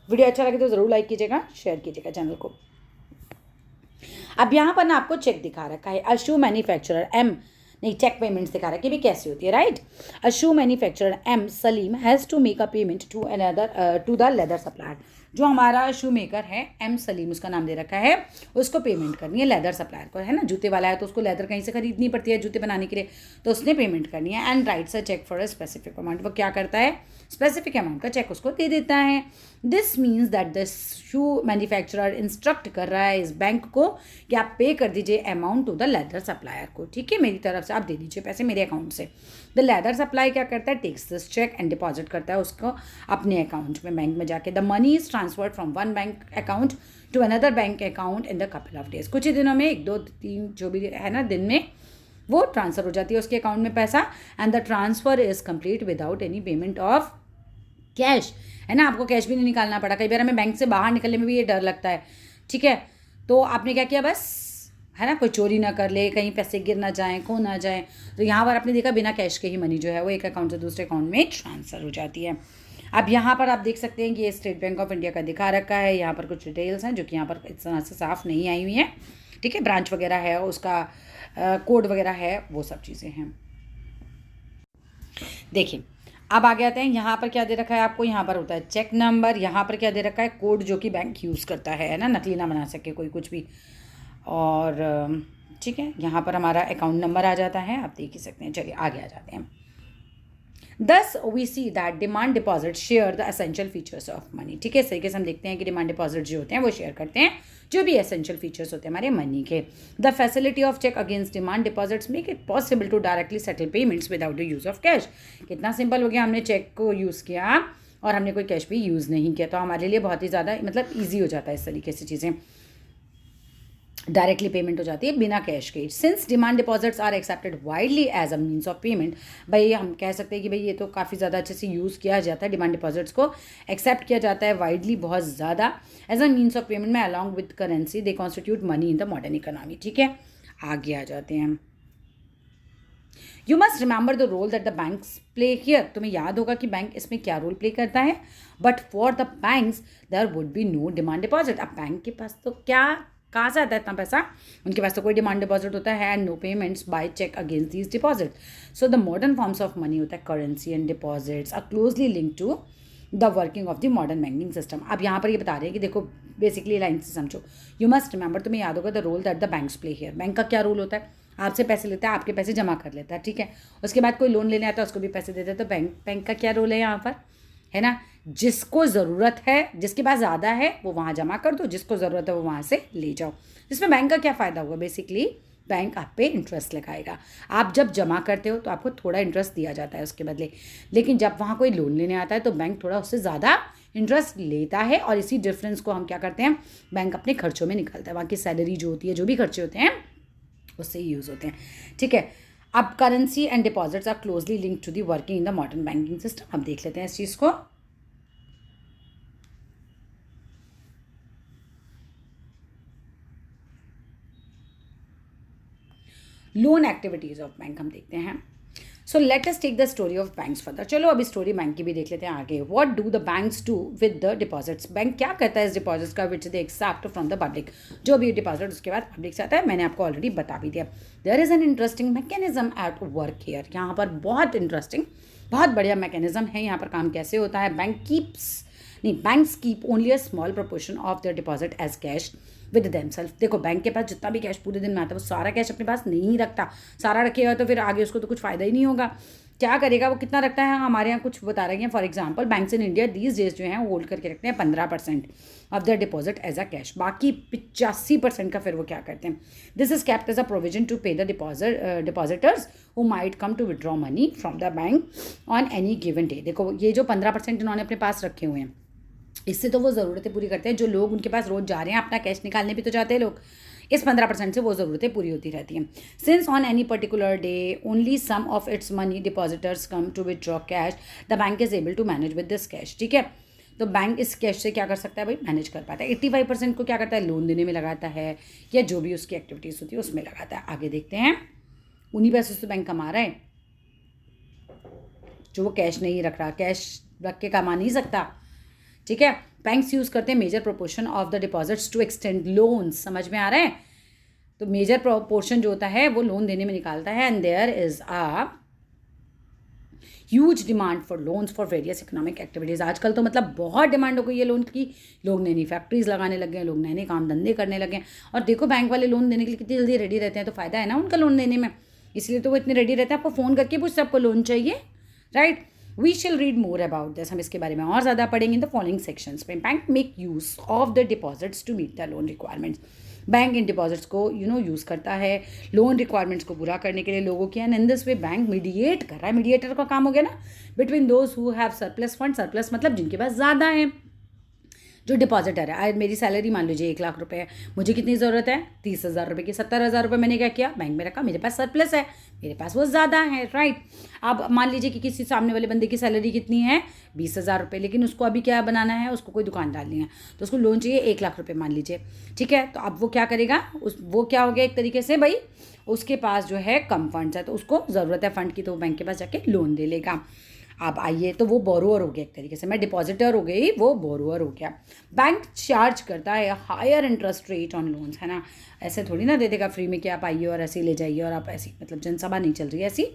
वीडियो अच्छा लगे तो ज़रूर लाइक कीजिएगा, शेयर कीजिएगा चैनल को। अब यहाँ पर ना आपको चेक दिखा रखा है, अशू मैन्युफैक्चरर एम, नहीं, चेक पेमेंट्स दिखा रहा है कि भी कैसे होती है, right. A shoe manufacturer M Salim has to make a payment to another to the leather supplier, जो हमारा शू मेकर है एम सलीम, उसका नाम दे रखा है, उसको पेमेंट करनी है लेदर सप्लायर को, है ना, जूते वाला है तो उसको लेदर कहीं से खरीदनी पड़ती है जूते बनाने के लिए, तो उसने पेमेंट करनी है। And writes a cheque for a specific amount, वो क्या करता है, स्पेसिफिक अमाउंट का चेक उसको दे देता है। This means that the shoe manufacturer instruct कर रहा है इस बैंक को कि आप पे कर दीजिए amount to the leather supplier को, ठीक है, मेरी तरफ से आप दे दीजिए पैसे मेरे अकाउंट से। द लेदर सप्लाई क्या करता है, takes this cheque and deposit करता है उसको अपने अकाउंट में, बैंक में जाके। The money is transferred from one bank account to another bank account in the couple of days, कुछ ही दिनों में, 1, 2, 3 जो भी है ना दिन में, वो ट्रांसफर हो जाती है उसके अकाउंट में पैसा। And the transfer is complete without any payment of cash, है ना, आपको कैश भी नहीं निकालना पड़ा। कई बार हमें बैंक से बाहर निकलने में भी ये डर लगता है, ठीक है, तो आपने क्या किया, बस, है ना, कोई चोरी ना कर ले, कहीं पैसे गिर ना जाएँ, खो ना जाएँ, तो यहाँ पर आपने देखा बिना कैश के ही मनी जो है वो एक अकाउंट से दूसरे अकाउंट में ट्रांसफ़र हो जाती है। अब यहाँ पर आप देख सकते हैं कि ये स्टेट बैंक ऑफ इंडिया का दिखा रखा है, यहाँ पर कुछ डिटेल्स हैं जो कि यहाँ पर इस तरह से साफ़ नहीं आई हुई हैं, ठीक है, ब्रांच वगैरह है, उसका कोड वगैरह है, वो सब चीज़ें हैं। देखिए अब आगे आते हैं, यहाँ पर क्या दे रखा है आपको, यहाँ पर होता है चेक नंबर, यहाँ पर क्या दे रखा है, कोड जो कि बैंक यूज़ करता है ना, नकली ना बना सके कोई कुछ भी, और ठीक है, यहाँ पर हमारा अकाउंट नंबर आ जाता है, आप देख ही सकते हैं। चलिए आगे आ जाते हैं। Thus we see that demand deposit share the essential features of money, ठीक है, इस तरीके से हम देखते हैं कि डिमांड डिपॉजिट जो होते हैं वो शेयर करते हैं जो भी एसेंशियल फीचर्स होते हैं हमारे मनी के। The facility of cheque against demand deposits make it possible to directly settle payments without the use of cash. कितना सिंपल हो गया, हमने चेक को यूज़ किया और हमने कोई कैश भी यूज़ नहीं किया, तो हमारे लिए बहुत ही ज़्यादा मतलब ईजी हो जाता है इस तरीके से, चीज़ें डायरेक्टली पेमेंट हो जाती है बिना कैश के। Since demand deposits are accepted widely as a means of payment, भाई हम कह सकते हैं कि भाई ये तो काफ़ी ज़्यादा अच्छे से यूज़ किया जाता है, डिमांड डिपॉजिट्स को एक्सेप्ट किया जाता है वाइडली, बहुत ज़्यादा, as a means of payment में along with currency they constitute money in the modern economy, ठीक है। आगे आ जाते हैं। You must remember the role that the banks play here, तुम्हें याद होगा कि बैंक इसमें क्या रोल प्ले करता है। But for the banks there would be no demand deposit, अब बैंक के पास तो क्या, कहाँ से आता है इतना पैसा, उनके पास तो कोई डिमांड डिपॉजिट होता है and no payments by cheque against these deposit. So the modern forms of money होता है currency and deposits are closely link to the working of the modern banking system. अब यहाँ पर ये बता रहे हैं कि देखो बेसिकली लाइन से समझो, यू मस्ट रिमेंबर, तुम्हें याद होगा the role that the banks play here, bank का क्या रोल होता है, आपसे पैसे लेता है, आपके पैसे जमा कर लेता है, ठीक है, उसके बाद कोई लोन लेने आता है उसको भी पैसे देता है, तो बैंक का क्या रोल है यहाँ पर, है ना, जिसको ज़रूरत है, जिसके पास ज़्यादा है वो वहाँ जमा कर दो, जिसको ज़रूरत है वो वहाँ से ले जाओ। इसमें बैंक का क्या फ़ायदा होगा, बेसिकली बैंक आप पे इंटरेस्ट लगाएगा, आप जब जमा करते हो तो आपको थोड़ा इंटरेस्ट दिया जाता है उसके बदले, लेकिन जब वहाँ कोई लोन लेने आता है तो बैंक थोड़ा उससे ज़्यादा इंटरेस्ट लेता है, और इसी डिफरेंस को हम क्या करते हैं, बैंक अपने खर्चों में निकालता है, वहाँ की सैलरी जो होती है, जो भी खर्चे होते हैं उससे यूज़ होते हैं, ठीक है। अब currency and deposits are closely link to the working in the modern banking system, अब देख लेते हैं इस चीज़ को। लोन एक्टिविटीज़ ऑफ बैंक हम देखते हैं। So let us take the story of banks further, चलो अभी स्टोरी बैंक की भी देख लेते हैं आगे। What do the banks do with the deposits, bank क्या करता है इस डिपॉजिट्स का, which they accept from the public, जो भी डिपॉजिट उसके बाद पब्लिक से आता है, मैंने आपको ऑलरेडी बता भी दिया। There is an interesting mechanism at work here, यहाँ पर बहुत इंटरेस्टिंग, बहुत बढ़िया मैकेनिज्म है यहाँ पर, काम कैसे होता है, बैंक कीप्स नहीं, banks keep only a small proportion of their deposit as cash with themself. देखो, बैंक के पास जितना भी कैश पूरे दिन में आता है वो सारा कैश अपने पास नहीं रखता। सारा रखेगा तो फिर आगे उसको तो कुछ फ़ायदा ही नहीं होगा। क्या करेगा वो, कितना रखता है, हमारे यहाँ कुछ बता रहे हैं। For example, banks in India these days जो हैं होल्ड करके रखते हैं 15% of the deposit as a cash. बाकी 85% का फिर वो क्या करते हैं, this is kept as a provision to pay the depositors who might come to withdraw money from the bank on any given day. देखो, ये जो 15% इन्होंने अपने पास रखे हुए हैं, इससे तो वो ज़रूरतें पूरी करते हैं। जो लोग उनके पास रोज़ जा रहे हैं, अपना कैश निकालने भी तो जाते हैं लोग, इस 15% से वो ज़रूरतें पूरी होती रहती हैं। Since on any particular day only some of its money depositors come to withdraw cash, the bank is able to manage with this cash. ठीक है, तो बैंक इस कैश से क्या कर सकता है भाई, मैनेज कर पाता है। 85% को क्या करता है, लोन देने में लगाता है, या जो भी उसकी एक्टिविटीज़ होती है उसमें लगाता है। आगे देखते हैं, उन्हीं पैसों से बैंक कमा रहा है जो वो कैश नहीं रख रहा, कैश रख के कमा नहीं सकता। ठीक है, बैंक्स यूज़ करते हैं major proportion of the deposits to extend loans. समझ में आ रहा है, तो मेजर प्रोपोर्शन जो होता है वो लोन देने में निकालता है। And there is a huge demand for loans for various economic activities. आजकल तो मतलब बहुत डिमांड हो गई है लोन की, लोग नई नई फैक्ट्रीज लगाने लगे हैं, लोग नए नए काम धंधे करने लगे हैं। और देखो, बैंक वाले लोन देने के लिए कितनी जल्दी रेडी रहते हैं, तो फ़ायदा है ना उनका लोन देने में, इसलिए तो वो इतने रेडी रहते हैं। आपको फ़ोन करके पूछते आपको लोन चाहिए, right. We shall read more about this, हम इसके बारे में और ज़्यादा पढ़ेंगे इन द फॉलोइंग सेक्शंस में। Bank make use of the deposits to meet the loan requirements. Bank इन डिपॉजिट्स को यूज़ करता है लोन रिक्वायरमेंट्स को पूरा करने के लिए लोगों की। And in this way bank mediate कर रहा है, मीडिएटर का काम हो गया ना, between those who have surplus fund. Surplus मतलब जिनके पास ज़्यादा है। जो डिपॉजिटर है, आज मेरी सैलरी मान लीजिए 1 लाख रुपए है, मुझे कितनी ज़रूरत है, 30,000 रुपये की। 70,000 रुपये मैंने क्या किया, बैंक में रखा, मेरे पास सरप्लस है, मेरे पास वो ज़्यादा है, राइट। अब मान लीजिए कि किसी सामने वाले बंदे की सैलरी कितनी है, 20,000 रुपये, लेकिन उसको अभी क्या बनाना है, उसको कोई दुकान डालनी है, तो उसको लोन चाहिए 1 लाख रुपये मान लीजिए। ठीक है, तो अब वो क्या करेगा, वो क्या हो गया एक तरीके से भाई, उसके पास जो है कम फंड्स है, तो उसको ज़रूरत है फंड की, तो वो बैंक के पास जाके लोन दे लेगा। अब आइए, तो वो बोरोअर हो गया एक तरीके से, मैं डिपॉजिटर हो गई, वो बोरोअर हो गया। बैंक चार्ज करता है higher interest rate on loans, है ना। ऐसे थोड़ी ना दे देगा फ्री में कि आप आइए और ऐसे ही ले जाइए, और आप ऐसी मतलब जनसभा नहीं चल रही है ऐसी।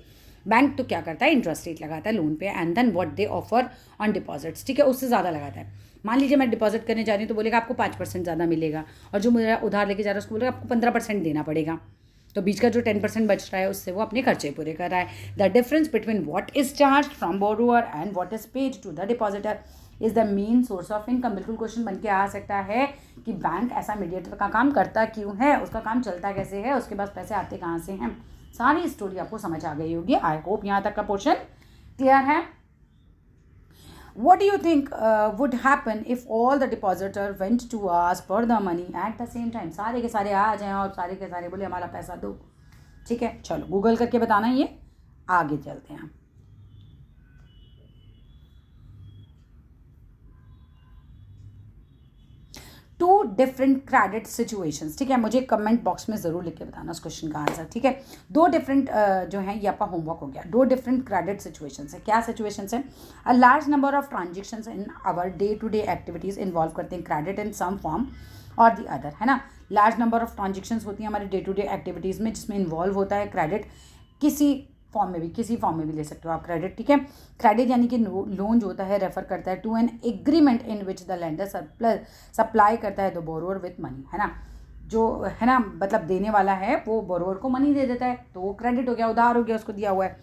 बैंक तो क्या करता है, इंटरेस्ट रेट लगाता है लोन पे, and then what they offer on deposits. ठीक है, उससे ज़्यादा लगाता है। मान लीजिए मैं डिपॉजिट करने जा रही हूँ, तो बोलेगा आपको 5% ज़्यादा मिलेगा, और जो मेरा उधार लेके जा रहा है उसको बोलेगा आपको 15% देना पड़ेगा। तो बीच का जो 10% बच रहा है उससे वो अपने खर्चे पूरे कर रहा है। The difference between what is charge from borrower and what is paid to the depositor is the main source of income. बिल्कुल क्वेश्चन बन के आ सकता है कि बैंक ऐसा मीडिएटर का काम करता क्यों है, उसका काम चलता कैसे है, उसके पास पैसे आते कहाँ से हैं। सारी स्टोरी आपको समझ आ गई होगी। आई होप यहाँ तक का पोर्शन क्लियर है। What do you think would happen if all the depositor went to ask for the money at the same time? सारे के सारे आ जाएं और सारे के सारे बोले हमारा पैसा दो। ठीक है, चलो गूगल करके बताना, ये आगे चलते हैं। Two different credit situations. ठीक है, मुझे कमेंट बॉक्स में ज़रूर लिख के बताना उस क्वेश्चन का आंसर। ठीक है, दो डिफरेंट जो है ये आपका होमवर्क हो गया। दो डिफरेंट क्रेडिट सिचुएशंस है। क्या सिचुएशंस है, a large number of transactions in our day to day activities involve करते हैं credit in some form or the other, है ना। लार्ज नंबर ऑफ ट्रांजेक्शन्स होती हैं हमारे डे टू डे एक्टिविटीज़ में, जिसमें इन्वॉल्व होता है क्रेडिट, किसी फॉर्म में भी ले सकते हो आप क्रेडिट। ठीक है, क्रेडिट यानी कि लोन जो होता है रेफर करता है to an agreement in which the lender supply करता है द बोरोअर विथ मनी, है ना। जो है ना, मतलब देने वाला है वो बोरोअर को मनी दे देता है, तो वो क्रेडिट हो गया, उधार हो गया, उसको दिया हुआ है।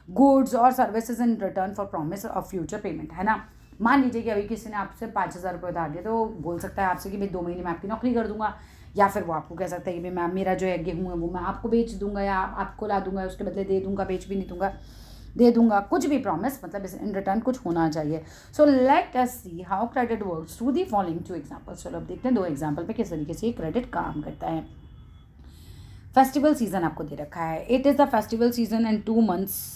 गुड्स और services in return for promise of future payment, है ना। मान लीजिए कि अभी किसी ने आपसे 5,000 रुपये उधार दिया, तो बोल सकता है आपसे कि भाई 2 महीने में आपकी नौकरी कर दूंगा, या फिर वो आपको कह सकता है कि भाई मैं मेरा जो है गेहूँ है वो मैं आपको बेच दूंगा, या आपको ला दूंगा, उसके बदले दे दूंगा, बेच भी नहीं दूंगा, दे दूंगा, कुछ भी प्रॉमिस, मतलब इन रिटर्न कुछ होना चाहिए। सो let us see how credit works through the following 2 examples. चलो अब देखते हैं 2 एग्जांपल पे किस तरीके से क्रेडिट काम करता है। फेस्टिवल सीजन आपको दे रखा है, it is the festival season and 2 months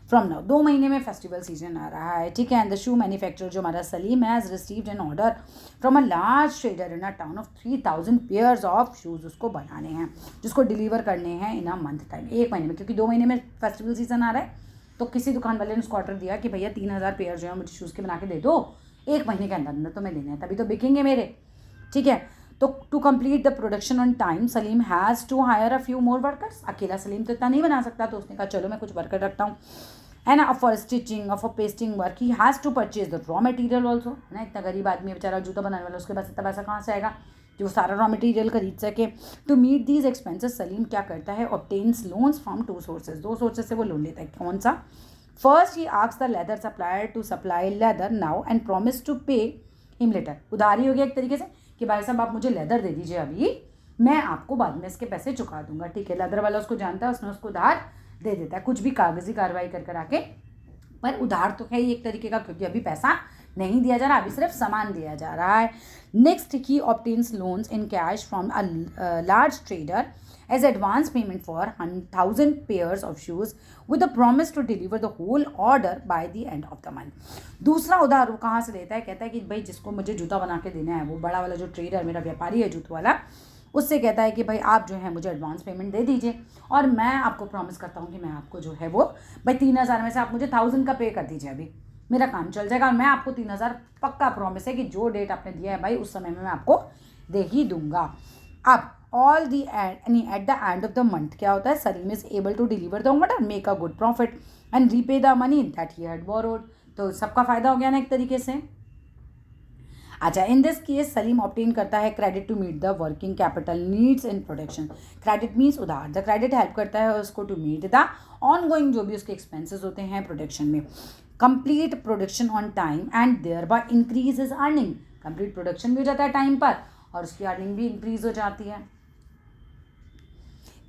from now, 2 महीने में फेस्टिवल सीजन आ रहा है। ठीक है, एंड द शू मैन्युफैक्चरर जो हमारा Salim has received an order from a large trader in a town of 3,000 pairs of shoes, उसको बनाने हैं, जिसको डिलीवर करने हैं इन अ मंथ टाइम, 1 महीने में, क्योंकि 2 महीने में फेस्टिवल सीजन आ रहा है। तो किसी दुकान वाले ने उसको ऑर्डर दिया कि भैया 3,000 पेयर जो है मुझे शूज़ के बना के दे दो, 1 महीने के अंदर अंदर तुम्हें देने हैं, तभी तो बिकेंगे मेरे। ठीक है, तो to complete the production on time Salim has to hire a few more workers. अकेला सलीम तो इतना नहीं बना सकता, तो उसने कहा चलो मैं कुछ वर्कर रखता हूँ। है ना, फॉर स्टिचिंग और for pasting work he has to purchase the raw material also, है ना। इतना गरीब आदमी है बेचारा, जूता बनाने वाला, उसके पास इतना पैसा कहाँ से आएगा कि वो सारा रॉ मटेरियल खरीद सके। To meet these expenses Salim क्या करता है, obtains loans from 2 sources, 2 sources से वो लोन लेता है। कौन सा? First he asks the leather supplier to supply leather now and promise to pay him later. उधारी हो गया एक तरीके से कि भाई साहब आप मुझे लेदर दे दीजिए अभी, मैं आपको बाद में इसके पैसे चुका दूंगा, ठीक है। लेदर वाला उसको जानता है, उसने उसको उधार दे देता है, कुछ भी कागजी कार्रवाई कर आके, पर उधार तो है ही एक तरीके का, क्योंकि अभी पैसा नहीं दिया जा रहा, अभी सिर्फ सामान दिया जा रहा है। Next he obtains loans in cash from a large trader as advance payment for 1000 pairs of shoes with a promise to deliver the whole order by the end of the month. दूसरा उधार वो कहाँ से लेता है, कहता है कि भाई जिसको मुझे जूता बना के देना है, वो बड़ा वाला जो ट्रेडर मेरा व्यापारी है जूतों वाला, उससे कहता है कि भाई आप जो है मुझे एडवांस पेमेंट दे दीजिए और मैं आपको प्रॉमिस करता हूँ कि मैं आपको जो है वो भाई 3000 में से आप मुझे 1000 का पे कर दीजिए, अभी मेरा काम चल जाएगा और मैं आपको 3000 पक्का प्रॉमिस है कि जो डेट आपने दिया है भाई उस समय में मैं आपको दे ही दूंगा। अब all the at the end of the month क्या होता है, Salim is able to deliver the order, make a good profit and repay the money that he had borrowed. तो सबका फायदा हो गया ना एक तरीके से। अच्छा, in this case Salim obtain करता है credit to meet the working capital needs in production. Credit means उधार, द क्रेडिट हेल्प करता है उसको to meet the on going जो भी उसके एक्सपेंसेस होते हैं प्रोडक्शन में। Complete production on time and thereby increase is earning, complete production भी हो जाता है टाइम पर और उसकी अर्निंग भी इंक्रीज हो जाती है।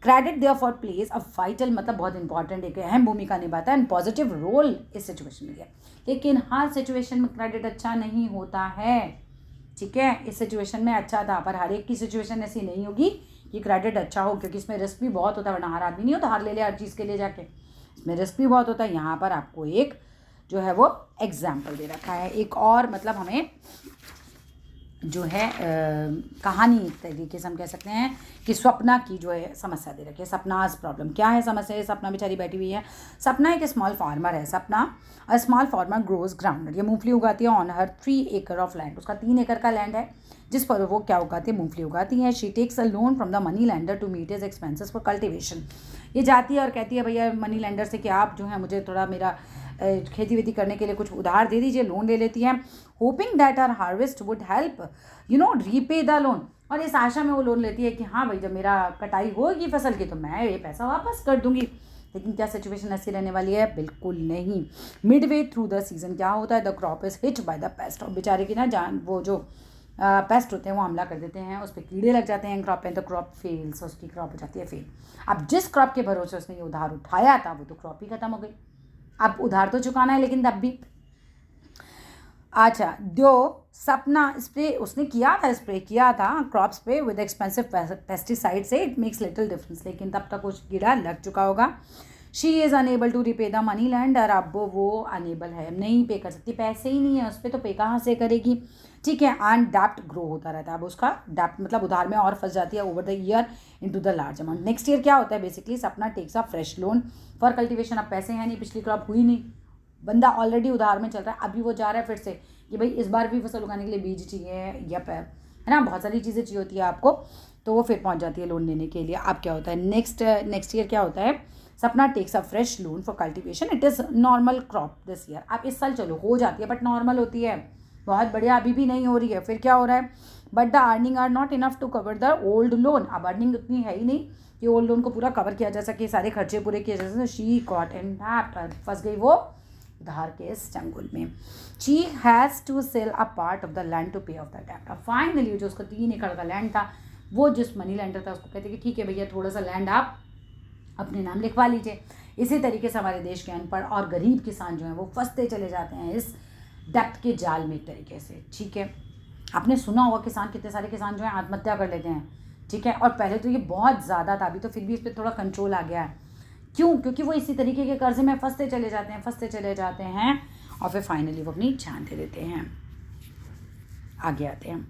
Credit therefore plays a vital, मतलब बहुत इंपॉर्टेंट, एक अहम भूमिका निभाता है एंड पॉजिटिव रोल इस सिचुएशन में। लेकिन हर सिचुएशन में क्रेडिट अच्छा नहीं होता है, ठीक है। इस सिचुएशन में अच्छा था, पर हर एक की सिचुएशन ऐसी नहीं होगी कि क्रेडिट अच्छा हो, क्योंकि इसमें रिस्क भी बहुत होता है, वरना हर आदमी नहीं होता हार ले ले हर चीज़ के लिए जाके, इसमें रिस्क भी बहुत होता है। यहाँ पर आपको एक जो है वो एग्जाम्पल दे रखा है, एक और मतलब हमें जो है कहानी एक तरीके से हम कह सकते हैं कि सपना की जो है समस्या दे रखी है। सपनाज प्रॉब्लम क्या है, समस्या है, सपना बेचारी बैठी हुई है। सपना एक स्मॉल फार्मर है, सपना a small farmer grows groundnut, ये मूंगफली उगाती है ऑन हर 3 एकड़ ऑफ लैंड, उसका 3 एकड़ का लैंड है जिस पर वो क्या उगाती है, मूंगफली उगाती है। She takes a loan from the money lender to meet his expenses for cultivation, ये जाती है और कहती है भैया मनी लैंडर से कि आप जो है मुझे थोड़ा मेरा खेती वेती करने के लिए कुछ उधार दे दीजिए, लोन ले लेती हैं। Hoping that her harvest would help repay the loan, और इस आशा में वो लोन लेती है कि हाँ भाई जब मेरा कटाई होगी फसल की तो मैं ये पैसा वापस कर दूंगी। लेकिन क्या सिचुएशन ऐसी रहने वाली है, बिल्कुल नहीं। Mid way through the season क्या होता है, the crop is hit by the paste, और बेचारे की ना जान वो जो पेस्ट होते हैं वो हमला कर देते हैं, उस पर कीड़े लग जाते हैं क्रॉप पे, तो क्रॉप फेल्स, उसकी क्रॉप हो जाती है फेल। अब जिस क्रॉप के भरोसे उसने ये उधार उठाया था वो तो क्रॉप ही खत्म हो गई, अब उधार तो चुकाना है लेकिन तब भी। अच्छा, जो सपना स्प्रे उसने किया था, स्प्रे किया था क्रॉप्स पे विद एक्सपेंसिव पेस्टिसाइड से, इट मेक्स लिटिल डिफरेंस, लेकिन तब तक कुछ कीड़ा लग चुका होगा। She is unable to repay the money lender, अब वो अनेबल है, नहीं पे कर सकती, पैसे ही नहीं है उस पर तो पे कहाँ से करेगी, ठीक है। एंड डेप्ट ग्रो होता रहता है, अब उसका डेप्ट मतलब उधार में और फंस जाती है over the year into the large amount. Next year क्या होता है, basically Sapna takes a fresh loan for cultivation, अब पैसे हैं नहीं, पिछली क्रॉप हुई नहीं, बंदा ऑलरेडी उधार में चल रहा है, अभी वो जा रहा है फिर से कि भाई इस बार भी फसल उगाने के लिए बीज चाहिए या है ना, बहुत सारी चीज़ें चाहिए होती है आपको, तो वो फिर पहुंच जाती है लोन लेने के लिए। अब क्या होता है, नेक्स्ट ईयर क्या होता है, Sapna takes a fresh loan for cultivation, it is normal crop this year. अब इस साल चलो हो जाती है बट नॉर्मल होती है, बहुत बढ़िया, अभी भी नहीं हो रही है, फिर क्या हो रहा है, but the earning are not enough to cover the old loan, अब अर्निंग उतनी है ही नहीं कि ओल्ड लोन को पूरा कवर किया जा सके, सारे खर्चे पूरे किए जा सके। शी गॉट इन दैट, फंस गई वो उधार के इस चंगुल में। She has to sell a part of the land to pay off the डेब्ट। अब फाइनली जो उसका 3 एकड़ का लैंड था, वो जिस मनी लैंडर था उसको कहते कि ठीक है भैया थोड़ा सा लैंड आप अपने नाम लिखवा लीजिए। इसी तरीके से हमारे देश के अनपढ़ और गरीब किसान जो हैं वो फंसते चले जाते हैं इस डेब्ट के जाल में एक तरीके से, ठीक है। आपने सुना होगा किसान, कितने सारे किसान जो हैं आत्महत्या कर लेते हैं, ठीक है। और पहले तो ये बहुत ज़्यादा था, अभी तो फिर भी इस पर थोड़ा कंट्रोल आ गया है। क्यों? क्योंकि वो इसी तरीके के कर्जे में फंसते चले जाते हैं और फिर फाइनली वो अपनी जान दे देते हैं। आगे आते हैं।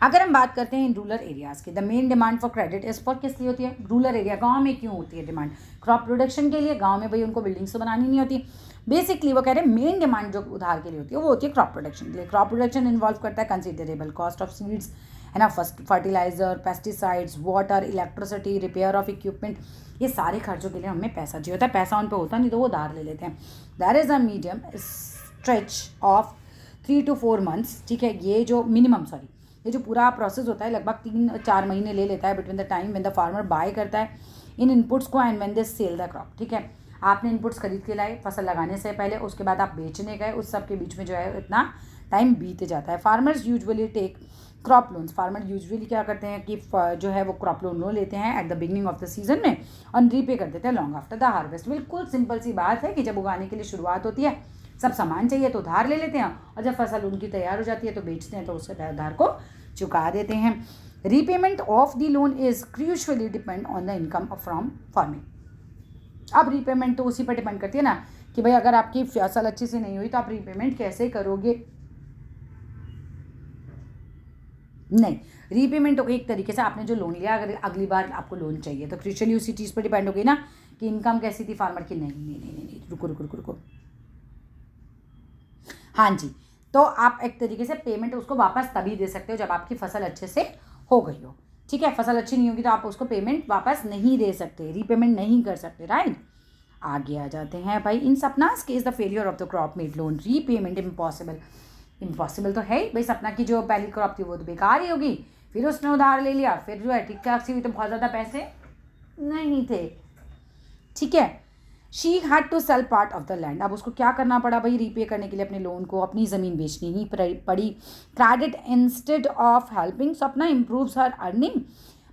अगर हम बात करते हैं इन रूरल एरियाज़ की, the main demand for credit is for किस लिए होती है? रूरल एरिया, गाँव में क्यों होती है डिमांड? क्रॉप प्रोडक्शन के लिए। गाँव में भाई उनको बिल्डिंग्स तो बनानी नहीं होती। बेसिकली वो कह रहे हैं मेन डिमांड जो उधार के लिए होती है वो होती है क्रॉप प्रोडक्शन के लिए। क्रॉप प्रोडक्शन इन्वॉल्व करता है कंसिडरेबल कॉस्ट ऑफ सीड्स, है ना, first fertiliser, pesticides, water, electricity, repair of equipment, ये सारे खर्चों के लिए हमें पैसा चाहिए होता है। पैसा उन पर होता नहीं तो वो उधार ले लेते हैं। There is a medium stretch of 3 to 4 months, ठीक है, ये जो मिनिमम ये जो पूरा प्रोसेस होता है लगभग 3-4 महीने ले लेता है between the time when the farmer buy करता है इन इनपुट्स को and when they sell the crop. ठीक है, आपने इनपुट्स खरीद के लाए फसल लगाने से पहले, उसके बाद आप बेचने गए, उस सब के बीच में जो है इतना टाइम बीत जाता है। Farmers usually take crop loans, farmer usually क्या करते हैं कि जो है वो क्रॉप लोन लेते हैं at the beginning of the season में और रीपे कर देते हैं लॉन्ग आफ्टर द हार्वेस्ट। बिल्कुल सिंपल सी बात है कि जब उगाने के लिए शुरुआत होती है, सब सामान चाहिए तो उधार ले लेते हैं और जब फसल उनकी तैयार हो जाती है तो बेचते हैं तो उसके उधार को चुका देते हैं। Repayment of the loan is crucially depend on the income from farming. अब रीपेमेंट तो उसी पर डिपेंड करती है ना कि भाई अगर आपकी फसल अच्छी से नहीं हुई तो आप रीपेमेंट कैसे करोगे। नहीं, रीपेमेंट तो एक तरीके से आपने जो लोन लिया, अगर अगली बार आपको लोन चाहिए तो क्रूशियली उसी चीज़ पर डिपेंड हो गई ना कि इनकम कैसी थी फार्मर की। नहीं नहीं नहीं नहीं, रुको रुको रुको रुको, हाँ जी, तो आप एक तरीके से पेमेंट उसको वापस तभी दे सकते हो जब आपकी फसल अच्छे से हो गई हो। ठीक है, फसल अच्छी नहीं होगी तो आप उसको पेमेंट वापस नहीं दे सकते, रीपेमेंट नहीं कर सकते, राइट। आगे आ जाते हैं भाई, in Sapna's case the failure of the crop made loan repayment impossible. Impossible तो है ही भाई, सपना की जो पहली क्रॉप थी वो तो बेकार ही होगी, फिर उसने उधार ले लिया, फिर जो है ठीक ठाक सी हुई तो बहुत ज़्यादा पैसे नहीं थे। ठीक है, she had to sell part of the land. अब उसको क्या करना पड़ा भाई, रीपे करने के लिए अपने लोन को अपनी ज़मीन बेचनी ही पड़ी। क्रेडिट इंस्टेड ऑफ हेल्पिंग सपना इम्प्रूव्स हर अर्निंग।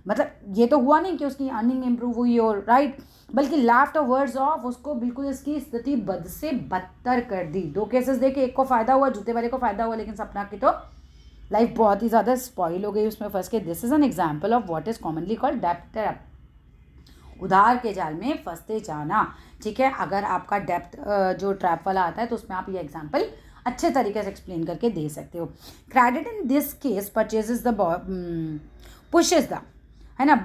मतलब ये तो हुआ नहीं कि उसकी अर्निंग इम्प्रूव हुई और राइट, बल्कि लाफ्ट वर्ड्स ऑफ उसको बिल्कुल इसकी स्थिति बद से बदतर कर दी। 2 केसेस देखे, एक को फ़ायदा हुआ, जूते वाले को फ़ायदा हुआ, लेकिन सपना की तो लाइफ बहुत ही ज़्यादा स्पॉइल हो गई उसमें फंस के। This is an example of what is commonly called डेब्ट ट्रैप, उधार के जाल में फंसते जाना। ठीक है, अगर आपका डेप्थ जो ट्रैप वाला आता है तो उसमें आप ये एग्जांपल अच्छे तरीके से एक्सप्लेन करके दे सकते हो। Credit in this case purchases the pushes the, है ना,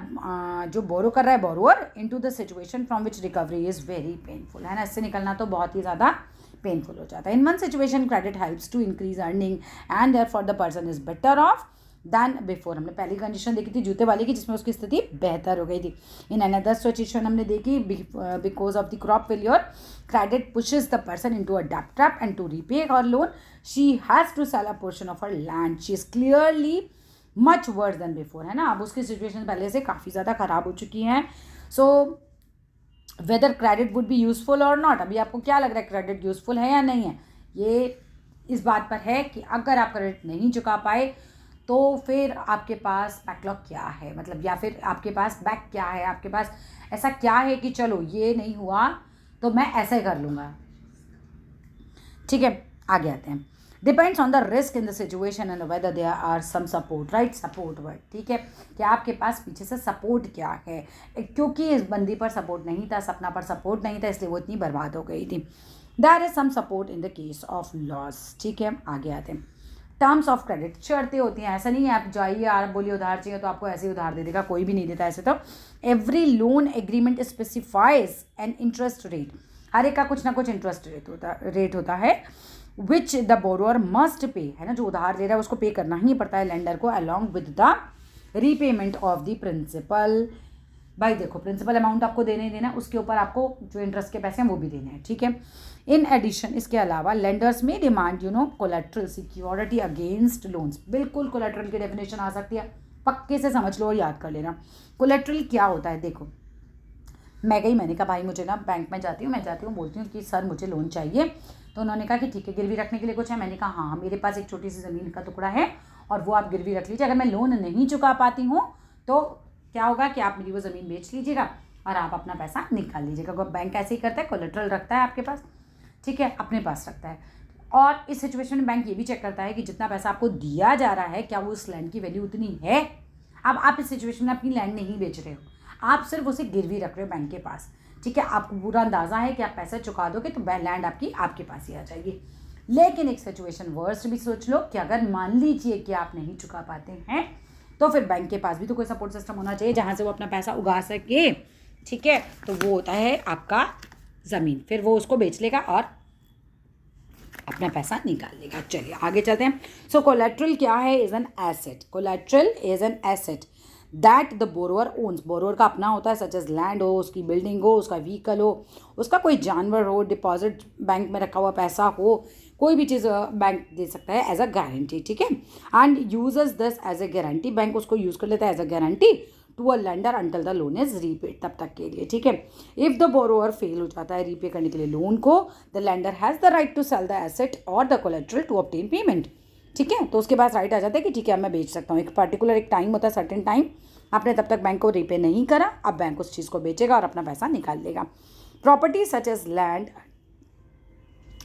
जो बोरो कर रहा है borrower into the situation from which recovery is very painful, है ना, इससे निकलना तो बहुत ही ज़्यादा पेनफुल हो जाता है। In one situation credit helps to increase earning and therefore the person is better off than before. हमने पहली कंडीशन देखी थी जूते वाले की जिसमें उसकी स्थिति बेहतर हो गई थी। इन अनदर सिचुएशन हमने देखी because of the crop failure credit pushes the person into a डेब्ट trap and to repay her loan she has to sell a portion of her land. She is clearly much worse than before, है ना, अब उसकी situation पहले से काफ़ी ज़्यादा ख़राब हो चुकी है। So whether credit would be useful और नॉट, अभी आपको क्या लग रहा है क्रेडिट यूज़फुल है या नहीं है? ये इस बात पर है कि अगर आप क्रेडिट नहीं चुका पाए तो फिर आपके पास बैकलॉग क्या है, मतलब या फिर आपके पास बैक क्या है, आपके पास ऐसा क्या है कि चलो ये नहीं हुआ तो मैं ऐसे कर लूँगा। ठीक है, आगे आते हैं। Depends on the risk in the situation and whether there are some support, right, support word. ठीक है, कि आपके पास पीछे से सपोर्ट क्या है, क्योंकि इस बंदी पर सपोर्ट नहीं था, सपना पर सपोर्ट नहीं था, इसलिए वो इतनी बर्बाद हो गई थी। There is some support in the case of loss. ठीक है, आगे आते हैं। टर्म्स ऑफ क्रेडिट, शर्तें होती हैं, ऐसा नहीं है आप जाइए आप बोलिए उधार चाहिए तो आपको ऐसे ही उधार दे देगा, कोई भी नहीं देता ऐसे। तो every loan agreement specifies an interest rate, हर एक का कुछ ना कुछ इंटरेस्ट रेट होता है which the borrower must pay, है ना, जो उधार ले रहा है उसको पे करना ही पड़ता है लेंडर को along with the repayment of the principal. भाई देखो, प्रिंसिपल अमाउंट आपको देने ही देना, उसके ऊपर आपको जो इंटरेस्ट के पैसे हैं वो भी देने हैं। ठीक है, इन एडिशन इसके अलावा लेंडर्स में demand collateral security against loans. बिल्कुल कोलेट्रल की डेफिनेशन आ सकती है, पक्के से समझ लो और याद कर लेना। कोलेट्रल क्या होता है, देखो मैंने कहा भाई मुझे ना बैंक में जाती हूँ बोलती हूँ कि सर मुझे लोन चाहिए, तो उन्होंने कहा कि ठीक है गिरवी रखने के लिए कुछ है। मैंने कहा हाँ मेरे पास एक छोटी सी ज़मीन का टुकड़ा है और वो आप गिरवी रख लीजिए, अगर मैं लोन नहीं चुका पाती हूँ तो क्या होगा कि आप मेरी वो ज़मीन बेच लीजिएगा और आप अपना पैसा निकाल लीजिएगा। बैंक ऐसे ही करता है, कोलेट्रल रखता है आपके पास, ठीक है, अपने पास रखता है। और इस सिचुएशन में बैंक ये भी चेक करता है कि जितना पैसा आपको दिया जा रहा है क्या वो उस लैंड की वैल्यू उतनी है। अब आप इस सिचुएशन में अपनी लैंड नहीं बेच रहे हो, आप सिर्फ उसे गिरवी रख रहे हो बैंक के पास। ठीक है, आपको पूरा अंदाज़ा है कि आप पैसा चुका दोगे तो लैंड आपके पास ही आ जाएगी। लेकिन एक सिचुएशन वर्स्ट भी सोच लो कि अगर मान लीजिए कि आप नहीं चुका पाते हैं तो फिर बैंक के पास भी तो कोई सपोर्ट सिस्टम होना चाहिए जहाँ से वो अपना पैसा उगा सके, ठीक है। तो वो होता है आपका ज़मीन, फिर वो उसको बेच लेगा और अपना पैसा निकाल लेगा। चलिए आगे चलते हैं। सो कोलेट्रल क्या है? Is an asset. Collateral is an asset that the borrower owns. Borrower का अपना होता है, सच एज लैंड हो, उसकी बिल्डिंग हो, उसका व्हीकल हो, उसका कोई जानवर हो, डिपॉजिट बैंक में रखा हुआ पैसा हो, कोई भी चीज़ बैंक दे सकता है एज अ गारंटी, ठीक है। And uses this as a guarantee, bank उसको यूज़ कर लेता है as a guarantee to a lender until the loan is repaid, तब तक के लिए, ठीक है। इफ़ द बोरोअर फेल हो जाता है रीपे करने के लिए लोन को, the lender has the right to sell the asset or the collateral to obtain payment, ठीक है। तो उसके पास राइट आ जाता है कि ठीक है अब मैं बेच सकता हूँ। एक पर्टिकुलर एक टाइम होता है, सर्टेन टाइम, आपने तब तक बैंक को रीपे नहीं करा, अब बैंक उस चीज़ को बेचेगा और अपना पैसा निकाल लेगा। Property such as land,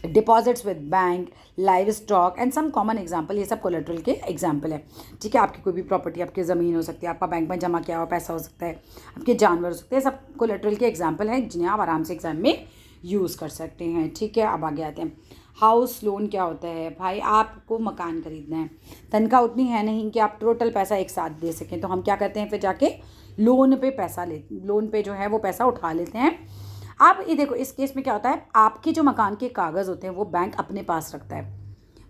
deposits with bank, live stock and some common example, ये सब कोलेट्रल के एग्जाम्पल है, ठीक है। आपकी कोई भी प्रॉपर्टी, आपकी ज़मीन हो सकती है, आपका बैंक में जमा किया हुआ पैसा हो सकता है, आपके जानवर हो सकते हैं, सब कोलेट्रल के एग्जाम्पल हैं जिन्हें आप आराम से एग्जाम में यूज़ कर सकते हैं, ठीक है। अब आगे आते हैं। हाउस लोन क्या होता है? भाई आपको मकान खरीदना है, तनख्वाह उतनी है नहीं कि आप टोटल पैसा एक साथ दे सकें, तो हम क्या करते हैं फिर जाके लोन पे पैसा लोन पे जो है वो पैसा उठा लेते हैं। अब ये देखो इस केस में क्या होता है, आपके जो मकान के कागज़ होते हैं वो बैंक अपने पास रखता है।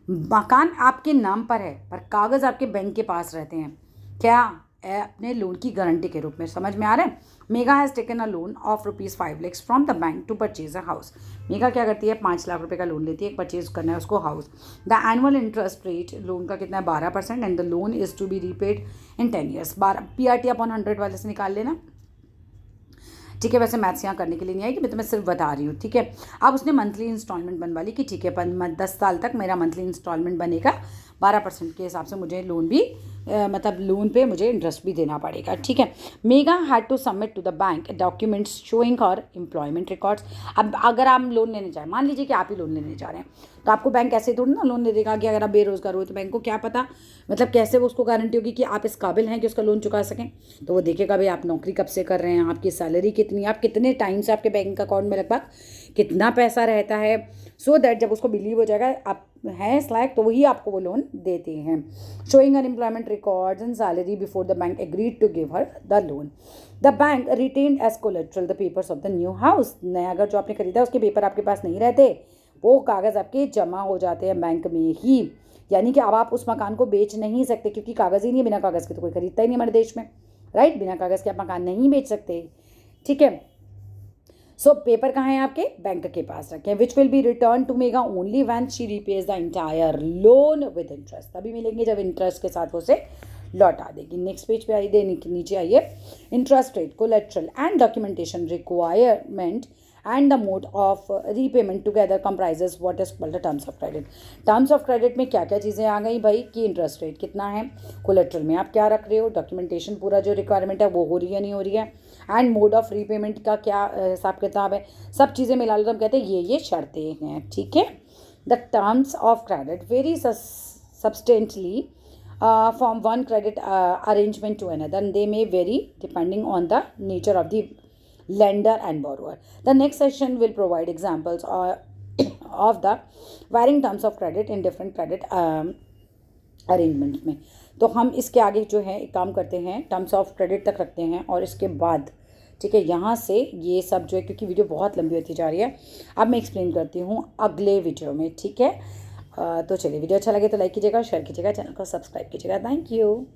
मकान आपके नाम पर है पर कागज़ आपके बैंक के पास रहते हैं, क्या? अपने लोन की गारंटी के रूप में। समझ में आ रहा है? Megha has taken a loan of ₹5 lakhs from the bank to purchase a house. Megha क्या करती है? 5 लाख रुपए का लोन लेती है, परचेज करना है उसको house. The annual interest rate loan का कितना है? 12%, and the loan is to be repaid in 10 years। 12 PRT upon 100 वाले से निकाल लेना, ठीक है। वैसे मैथ्स यहाँ करने के लिए नहीं आएगी, मैं तुम्हें सिर्फ बता रही हूँ, ठीक है। अब उसने मंथली इंस्टॉलमेंट बनवा ली कि ठीक है 10 साल तक मेरा मंथली इंस्टॉलमेंट बनेगा, 12% के हिसाब से मुझे लोन भी मतलब लोन पे मुझे इंटरेस्ट भी देना पड़ेगा, ठीक है। Megha had to submit to the bank documents showing her employment records. अब अगर आप लोन लेने जाए, मान लीजिए कि आप ही लोन लेने जा रहे हैं, तो आपको बैंक ऐसे थोड़ी ना लोन दे देगा कि अगर आप बेरोजगार हो तो बैंक को क्या पता, मतलब कैसे वो उसको गारंटी होगी कि आप इस काबिल हैं कि उसका लोन चुका सकें। तो वो देखेगा भाई आप नौकरी कब से कर रहे हैं, आपकी सैलरी कितनी, आप कितने टाइम से आपके बैंक अकाउंट में लगभग कितना पैसा रहता है, सो दैट जब उसको बिलीव हो जाएगा आप हैं इस लायक तो वही आपको वो लोन देते हैं। Showing unemployment records and salary before the bank agreed to give her the loan. The bank retained as collateral the papers of the new house. नया घर जो आपने खरीदा उसके पेपर आपके पास नहीं रहते, वो कागज़ आपके जमा हो जाते हैं बैंक में ही, यानी कि अब आप उस मकान को बेच नहीं सकते क्योंकि कागज़ ही नहीं है, बिना कागज़ के तो कोई खरीदता ही नहीं हमारे देश में, राइट। बिना कागज़ के आप मकान नहीं बेच सकते, ठीक है। सो पेपर कहाँ है? आपके बैंक के पास रखे, which will be return to mega only when she रीपेज the entire loan with interest. तभी मिलेंगे जब इंटरेस्ट के साथ उसे लौटा देगी। नेक्स्ट पेज पे आइए, नीचे आइए। Interest rate, collateral and documentation requirement and the mode of repayment together comprises what is called the terms of credit. Terms of credit में क्या क्या चीज़ें आ गई भाई? कि इंटरेस्ट रेट कितना है, कोलेट्रल में आप क्या रख रहे हो, डॉक्यूमेंटेशन पूरा जो रिक्वायरमेंट है वो हो रही है नहीं हो रही है, एंड मोड ऑफ रीपेमेंट का क्या हिसाब किताब है, सब चीज़ें मिला लो तो हम कहते हैं ये शर्तें हैं, ठीक है। The terms of credit very substantially from one credit arrangement to another, and they may vary depending on the nature of the lender and borrower. The next session will provide examples of the varying terms of credit in different credit arrangements में। तो हम इसके आगे जो है एक काम करते हैं, टर्म्स ऑफ क्रेडिट तक रखते हैं और इसके बाद ठीक है यहाँ से ये सब जो है, क्योंकि वीडियो बहुत लंबी होती जा रही है, अब मैं एक्सप्लेन करती हूँ अगले वीडियो में, ठीक है। तो चलिए वीडियो अच्छा लगे तो लाइक कीजिएगा, शेयर कीजिएगा, चैनल को सब्सक्राइब कीजिएगा। Thank you.